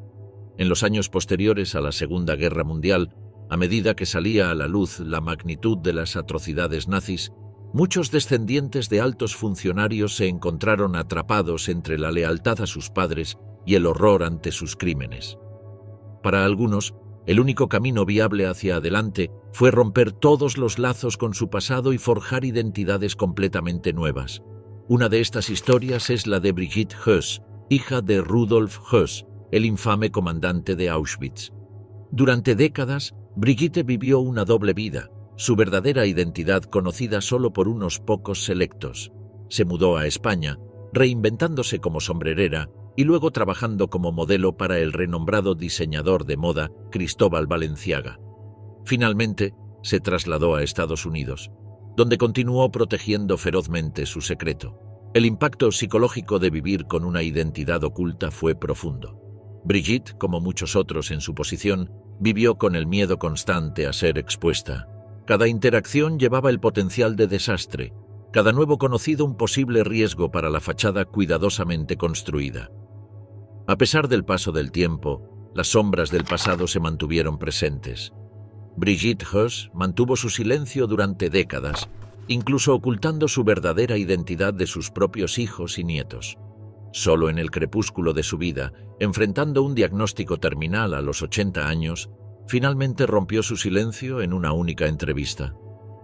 En los años posteriores a la Segunda Guerra Mundial, a medida que salía a la luz la magnitud de las atrocidades nazis, muchos descendientes de altos funcionarios se encontraron atrapados entre la lealtad a sus padres y el horror ante sus crímenes. Para algunos, el único camino viable hacia adelante fue romper todos los lazos con su pasado y forjar identidades completamente nuevas. Una de estas historias es la de Brigitte Höss, hija de Rudolf Höss, el infame comandante de Auschwitz. Durante décadas, Brigitte vivió una doble vida, su verdadera identidad conocida solo por unos pocos selectos. Se mudó a España, reinventándose como sombrerera y luego trabajando como modelo para el renombrado diseñador de moda Cristóbal Balenciaga. Finalmente, se trasladó a Estados Unidos, donde continuó protegiendo ferozmente su secreto. El impacto psicológico de vivir con una identidad oculta fue profundo. Brigitte, como muchos otros en su posición, vivió con el miedo constante a ser expuesta. Cada interacción llevaba el potencial de desastre, cada nuevo conocido un posible riesgo para la fachada cuidadosamente construida. A pesar del paso del tiempo, las sombras del pasado se mantuvieron presentes. Brigitte Höss mantuvo su silencio durante décadas, incluso ocultando su verdadera identidad de sus propios hijos y nietos. Solo en el crepúsculo de su vida, enfrentando un diagnóstico terminal a los 80 años, finalmente rompió su silencio en una única entrevista.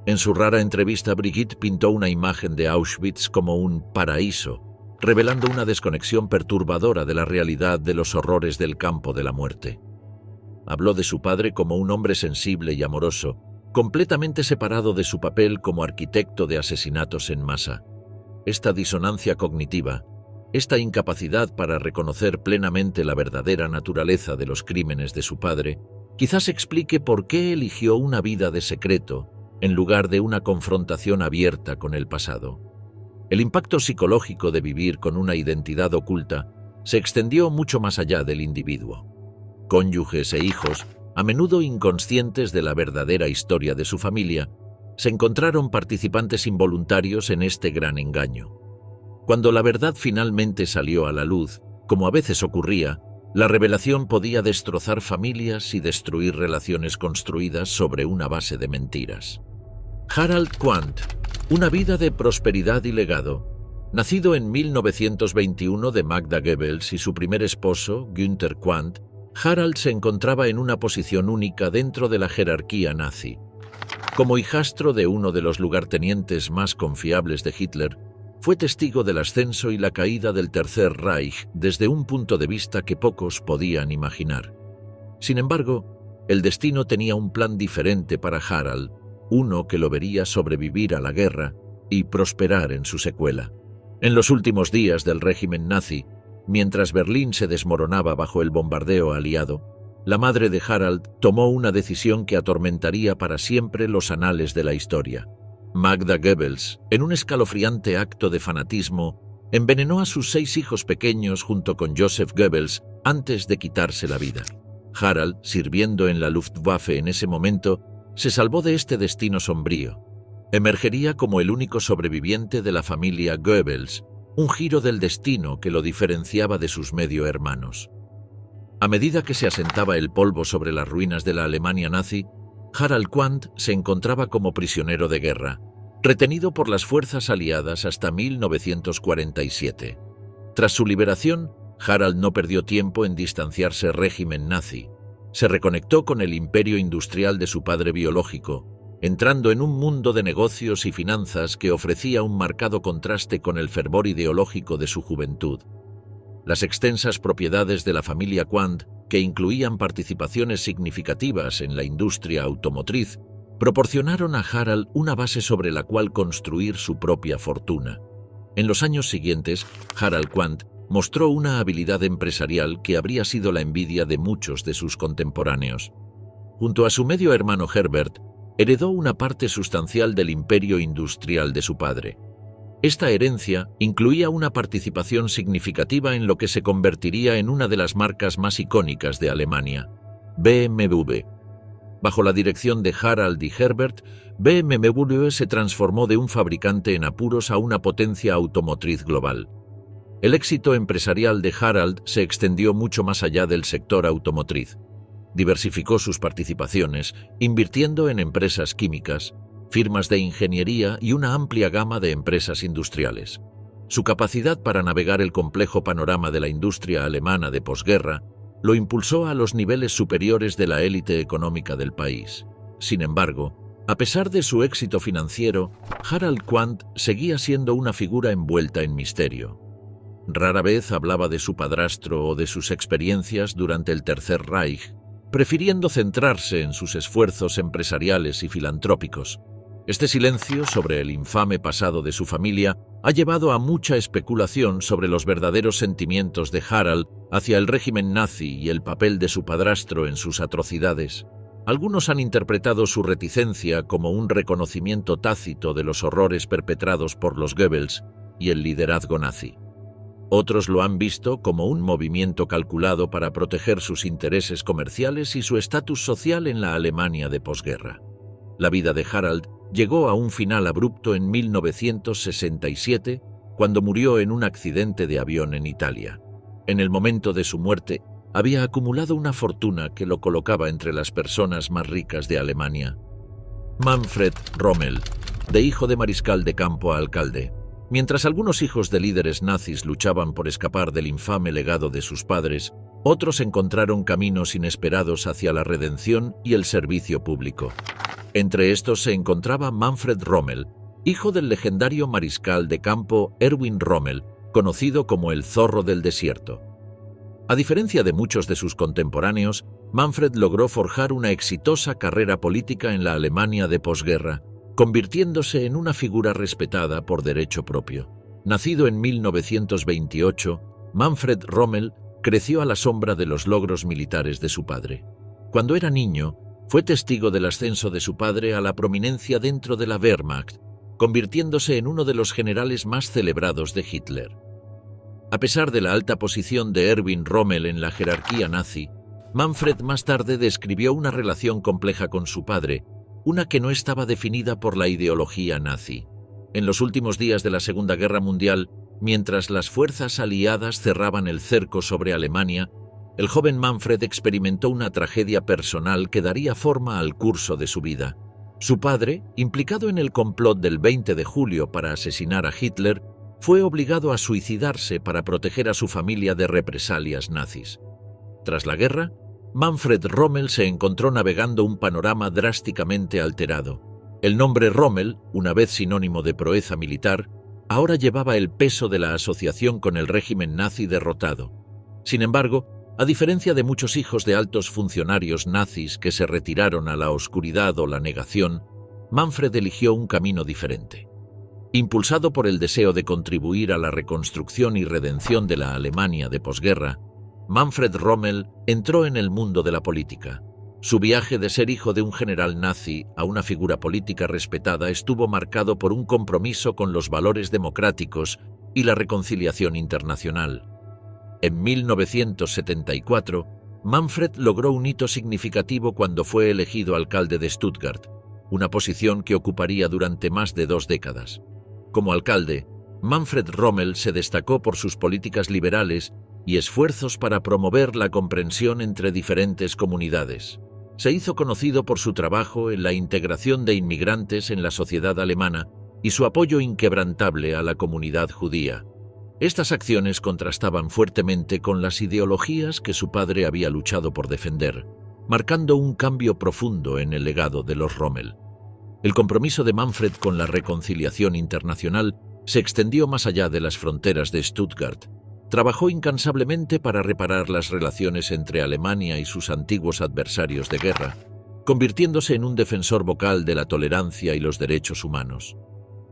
En su rara entrevista, Brigitte pintó una imagen de Auschwitz como un paraíso, revelando una desconexión perturbadora de la realidad de los horrores del campo de la muerte. Habló de su padre como un hombre sensible y amoroso, completamente separado de su papel como arquitecto de asesinatos en masa. Esta disonancia cognitiva, esta incapacidad para reconocer plenamente la verdadera naturaleza de los crímenes de su padre, quizás explique por qué eligió una vida de secreto en lugar de una confrontación abierta con el pasado. El impacto psicológico de vivir con una identidad oculta se extendió mucho más allá del individuo. Cónyuges e hijos, a menudo inconscientes de la verdadera historia de su familia, se encontraron participantes involuntarios en este gran engaño. Cuando la verdad finalmente salió a la luz, como a veces ocurría, la revelación podía destrozar familias y destruir relaciones construidas sobre una base de mentiras. Harald Quandt, una vida de prosperidad y legado. Nacido en 1921 de Magda Goebbels y su primer esposo, Günther Quandt, Harald se encontraba en una posición única dentro de la jerarquía nazi. Como hijastro de uno de los lugartenientes más confiables de Hitler, fue testigo del ascenso y la caída del Tercer Reich desde un punto de vista que pocos podían imaginar. Sin embargo, el destino tenía un plan diferente para Harald, uno que lo vería sobrevivir a la guerra y prosperar en su secuela. En los últimos días del régimen nazi, mientras Berlín se desmoronaba bajo el bombardeo aliado, la madre de Harald tomó una decisión que atormentaría para siempre los anales de la historia. Magda Goebbels, en un escalofriante acto de fanatismo, envenenó a sus 6 hijos pequeños junto con Joseph Goebbels antes de quitarse la vida. Harald, sirviendo en la Luftwaffe en ese momento, se salvó de este destino sombrío. Emergería como el único sobreviviente de la familia Goebbels, un giro del destino que lo diferenciaba de sus medio hermanos. A medida que se asentaba el polvo sobre las ruinas de la Alemania nazi, Harald Quandt se encontraba como prisionero de guerra, retenido por las fuerzas aliadas hasta 1947. Tras su liberación, Harald no perdió tiempo en distanciarse del régimen nazi. Se reconectó con el imperio industrial de su padre biológico, entrando en un mundo de negocios y finanzas que ofrecía un marcado contraste con el fervor ideológico de su juventud. Las extensas propiedades de la familia Quandt, que incluían participaciones significativas en la industria automotriz, proporcionaron a Harald una base sobre la cual construir su propia fortuna. En los años siguientes, Harald Quandt mostró una habilidad empresarial que habría sido la envidia de muchos de sus contemporáneos. Junto a su medio hermano Herbert, heredó una parte sustancial del imperio industrial de su padre. Esta herencia incluía una participación significativa en lo que se convertiría en una de las marcas más icónicas de Alemania, BMW. Bajo la dirección de Harald y Herbert, BMW se transformó de un fabricante en apuros a una potencia automotriz global. El éxito empresarial de Harald se extendió mucho más allá del sector automotriz. Diversificó sus participaciones, invirtiendo en empresas químicas, firmas de ingeniería y una amplia gama de empresas industriales. Su capacidad para navegar el complejo panorama de la industria alemana de posguerra lo impulsó a los niveles superiores de la élite económica del país. Sin embargo, a pesar de su éxito financiero, Harald Quandt seguía siendo una figura envuelta en misterio. Rara vez hablaba de su padrastro o de sus experiencias durante el Tercer Reich, prefiriendo centrarse en sus esfuerzos empresariales y filantrópicos. Este silencio sobre el infame pasado de su familia ha llevado a mucha especulación sobre los verdaderos sentimientos de Harald hacia el régimen nazi y el papel de su padrastro en sus atrocidades. Algunos han interpretado su reticencia como un reconocimiento tácito de los horrores perpetrados por los Goebbels y el liderazgo nazi. Otros lo han visto como un movimiento calculado para proteger sus intereses comerciales y su estatus social en la Alemania de posguerra. La vida de Harald llegó a un final abrupto en 1967, cuando murió en un accidente de avión en Italia. En el momento de su muerte, había acumulado una fortuna que lo colocaba entre las personas más ricas de Alemania. Manfred Rommel, de hijo de mariscal de campo a alcalde. Mientras algunos hijos de líderes nazis luchaban por escapar del infame legado de sus padres, otros encontraron caminos inesperados hacia la redención y el servicio público. Entre estos se encontraba Manfred Rommel, hijo del legendario mariscal de campo Erwin Rommel, conocido como el Zorro del Desierto. A diferencia de muchos de sus contemporáneos, Manfred logró forjar una exitosa carrera política en la Alemania de posguerra, convirtiéndose en una figura respetada por derecho propio. Nacido en 1928, Manfred Rommel creció a la sombra de los logros militares de su padre. Cuando era niño, fue testigo del ascenso de su padre a la prominencia dentro de la Wehrmacht, convirtiéndose en uno de los generales más celebrados de Hitler. A pesar de la alta posición de Erwin Rommel en la jerarquía nazi, Manfred más tarde describió una relación compleja con su padre, una que no estaba definida por la ideología nazi. En los últimos días de la Segunda Guerra Mundial, mientras las fuerzas aliadas cerraban el cerco sobre Alemania, el joven Manfred experimentó una tragedia personal que daría forma al curso de su vida. Su padre, implicado en el complot del 20 de julio para asesinar a Hitler, fue obligado a suicidarse para proteger a su familia de represalias nazis. Tras la guerra, Manfred Rommel se encontró navegando un panorama drásticamente alterado. El nombre Rommel, una vez sinónimo de proeza militar, ahora llevaba el peso de la asociación con el régimen nazi derrotado. Sin embargo, a diferencia de muchos hijos de altos funcionarios nazis que se retiraron a la oscuridad o la negación, Manfred eligió un camino diferente. Impulsado por el deseo de contribuir a la reconstrucción y redención de la Alemania de posguerra, Manfred Rommel entró en el mundo de la política. Su viaje de ser hijo de un general nazi a una figura política respetada estuvo marcado por un compromiso con los valores democráticos y la reconciliación internacional. En 1974, Manfred logró un hito significativo cuando fue elegido alcalde de Stuttgart, una posición que ocuparía durante más de 2 décadas. Como alcalde, Manfred Rommel se destacó por sus políticas liberales y esfuerzos para promover la comprensión entre diferentes comunidades. Se hizo conocido por su trabajo en la integración de inmigrantes en la sociedad alemana y su apoyo inquebrantable a la comunidad judía. Estas acciones contrastaban fuertemente con las ideologías que su padre había luchado por defender, marcando un cambio profundo en el legado de los Rommel. El compromiso de Manfred con la reconciliación internacional se extendió más allá de las fronteras de Stuttgart. Trabajó incansablemente para reparar las relaciones entre Alemania y sus antiguos adversarios de guerra, convirtiéndose en un defensor vocal de la tolerancia y los derechos humanos.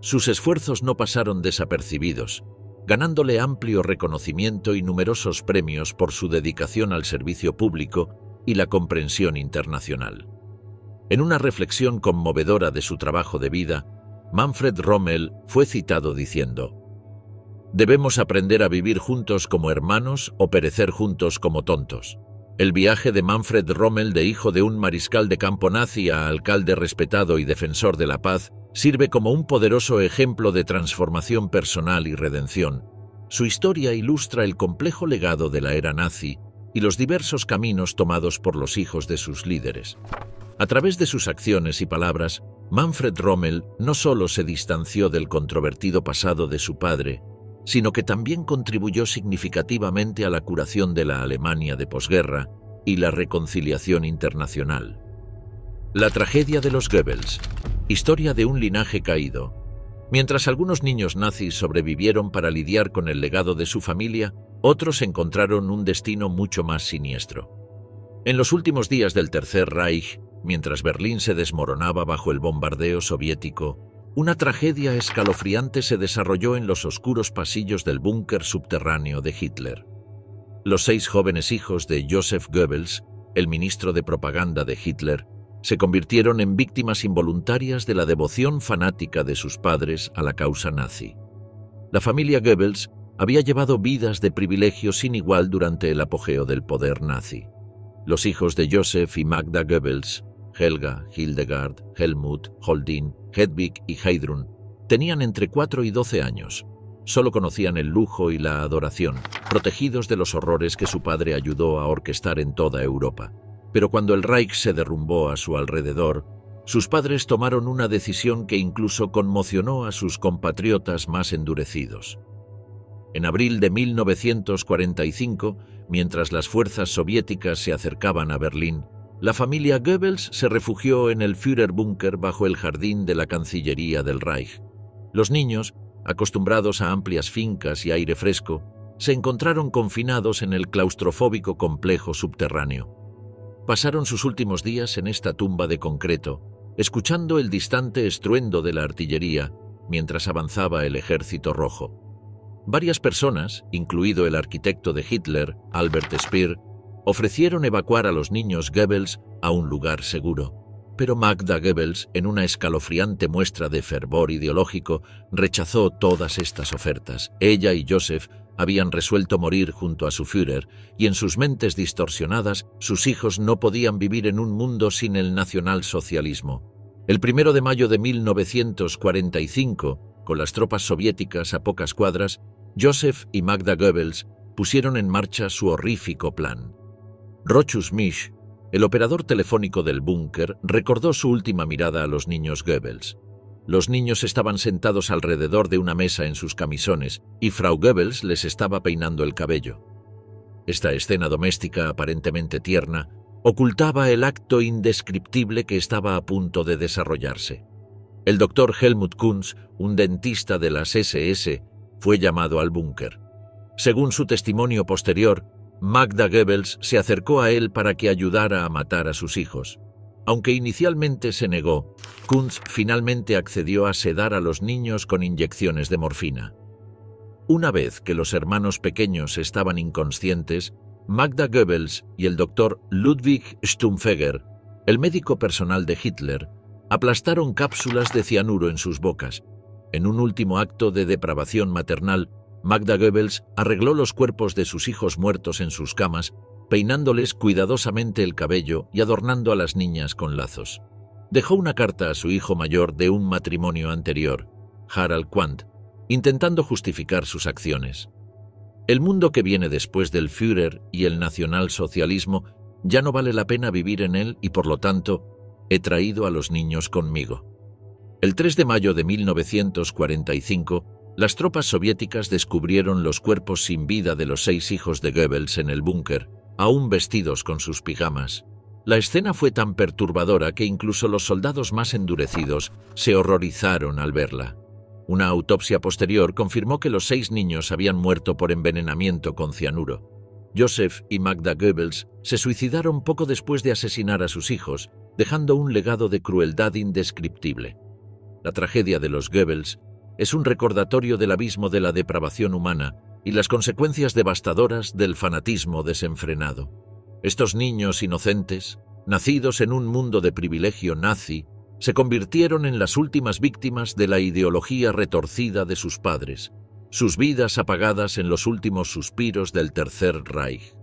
Sus esfuerzos no pasaron desapercibidos, ganándole amplio reconocimiento y numerosos premios por su dedicación al servicio público y la comprensión internacional. En una reflexión conmovedora de su trabajo de vida, Manfred Rommel fue citado diciendo: «Debemos aprender a vivir juntos como hermanos o perecer juntos como tontos». El viaje de Manfred Rommel de hijo de un mariscal de campo nazi a alcalde respetado y defensor de la paz sirve como un poderoso ejemplo de transformación personal y redención. Su historia ilustra el complejo legado de la era nazi y los diversos caminos tomados por los hijos de sus líderes. A través de sus acciones y palabras, Manfred Rommel no solo se distanció del controvertido pasado de su padre, sino que también contribuyó significativamente a la curación de la Alemania de posguerra y la reconciliación internacional. La tragedia de los Goebbels, historia de un linaje caído. Mientras algunos niños nazis sobrevivieron para lidiar con el legado de su familia, otros encontraron un destino mucho más siniestro. En los últimos días del Tercer Reich, mientras Berlín se desmoronaba bajo el bombardeo soviético, una tragedia escalofriante se desarrolló en los oscuros pasillos del búnker subterráneo de Hitler. Los 6 jóvenes hijos de Joseph Goebbels, el ministro de propaganda de Hitler, se convirtieron en víctimas involuntarias de la devoción fanática de sus padres a la causa nazi. La familia Goebbels había llevado vidas de privilegio sin igual durante el apogeo del poder nazi. Los hijos de Joseph y Magda Goebbels, Helga, Hildegard, Helmut, Holdin, Hedwig y Heidrun, tenían entre 4 y 12 años. Solo conocían el lujo y la adoración, protegidos de los horrores que su padre ayudó a orquestar en toda Europa. Pero cuando el Reich se derrumbó a su alrededor, sus padres tomaron una decisión que incluso conmocionó a sus compatriotas más endurecidos. En abril de 1945, mientras las fuerzas soviéticas se acercaban a Berlín, la familia Goebbels se refugió en el Führerbunker bajo el jardín de la Cancillería del Reich. Los niños, acostumbrados a amplias fincas y aire fresco, se encontraron confinados en el claustrofóbico complejo subterráneo. Pasaron sus últimos días en esta tumba de concreto, escuchando el distante estruendo de la artillería mientras avanzaba el Ejército Rojo. Varias personas, incluido el arquitecto de Hitler, Albert Speer, ofrecieron evacuar a los niños Goebbels a un lugar seguro, pero Magda Goebbels, en una escalofriante muestra de fervor ideológico, rechazó todas estas ofertas. Ella y Joseph habían resuelto morir junto a su Führer, y en sus mentes distorsionadas, sus hijos no podían vivir en un mundo sin el nacionalsocialismo. El 1 de mayo de 1945, con las tropas soviéticas a pocas cuadras, Joseph y Magda Goebbels pusieron en marcha su horrífico plan. Rochus Misch, el operador telefónico del búnker, recordó su última mirada a los niños Goebbels. Los niños estaban sentados alrededor de una mesa en sus camisones y Frau Goebbels les estaba peinando el cabello. Esta escena doméstica aparentemente tierna ocultaba el acto indescriptible que estaba a punto de desarrollarse. El doctor Helmut Kunz, un dentista de las SS, fue llamado al búnker. Según su testimonio posterior, Magda Goebbels se acercó a él para que ayudara a matar a sus hijos. Aunque inicialmente se negó, Kunz finalmente accedió a sedar a los niños con inyecciones de morfina. Una vez que los hermanos pequeños estaban inconscientes, Magda Goebbels y el doctor Ludwig Stumpfegger, el médico personal de Hitler, aplastaron cápsulas de cianuro en sus bocas. En un último acto de depravación maternal, Magda Goebbels arregló los cuerpos de sus hijos muertos en sus camas peinándoles cuidadosamente el cabello y adornando a las niñas con lazos. Dejó una carta a su hijo mayor de un matrimonio anterior, Harald Quandt, intentando justificar sus acciones. El mundo que viene después del Führer y el nacionalsocialismo ya no vale la pena vivir en él y por lo tanto he traído a los niños conmigo. El 3 de mayo de 1945, las tropas soviéticas descubrieron los cuerpos sin vida de los 6 hijos de Goebbels en el búnker, aún vestidos con sus pijamas. La escena fue tan perturbadora que incluso los soldados más endurecidos se horrorizaron al verla. Una autopsia posterior confirmó que los 6 niños habían muerto por envenenamiento con cianuro. Joseph y Magda Goebbels se suicidaron poco después de asesinar a sus hijos, dejando un legado de crueldad indescriptible. La tragedia de los Goebbels es un recordatorio del abismo de la depravación humana y las consecuencias devastadoras del fanatismo desenfrenado. Estos niños inocentes, nacidos en un mundo de privilegio nazi, se convirtieron en las últimas víctimas de la ideología retorcida de sus padres, sus vidas apagadas en los últimos suspiros del Tercer Reich.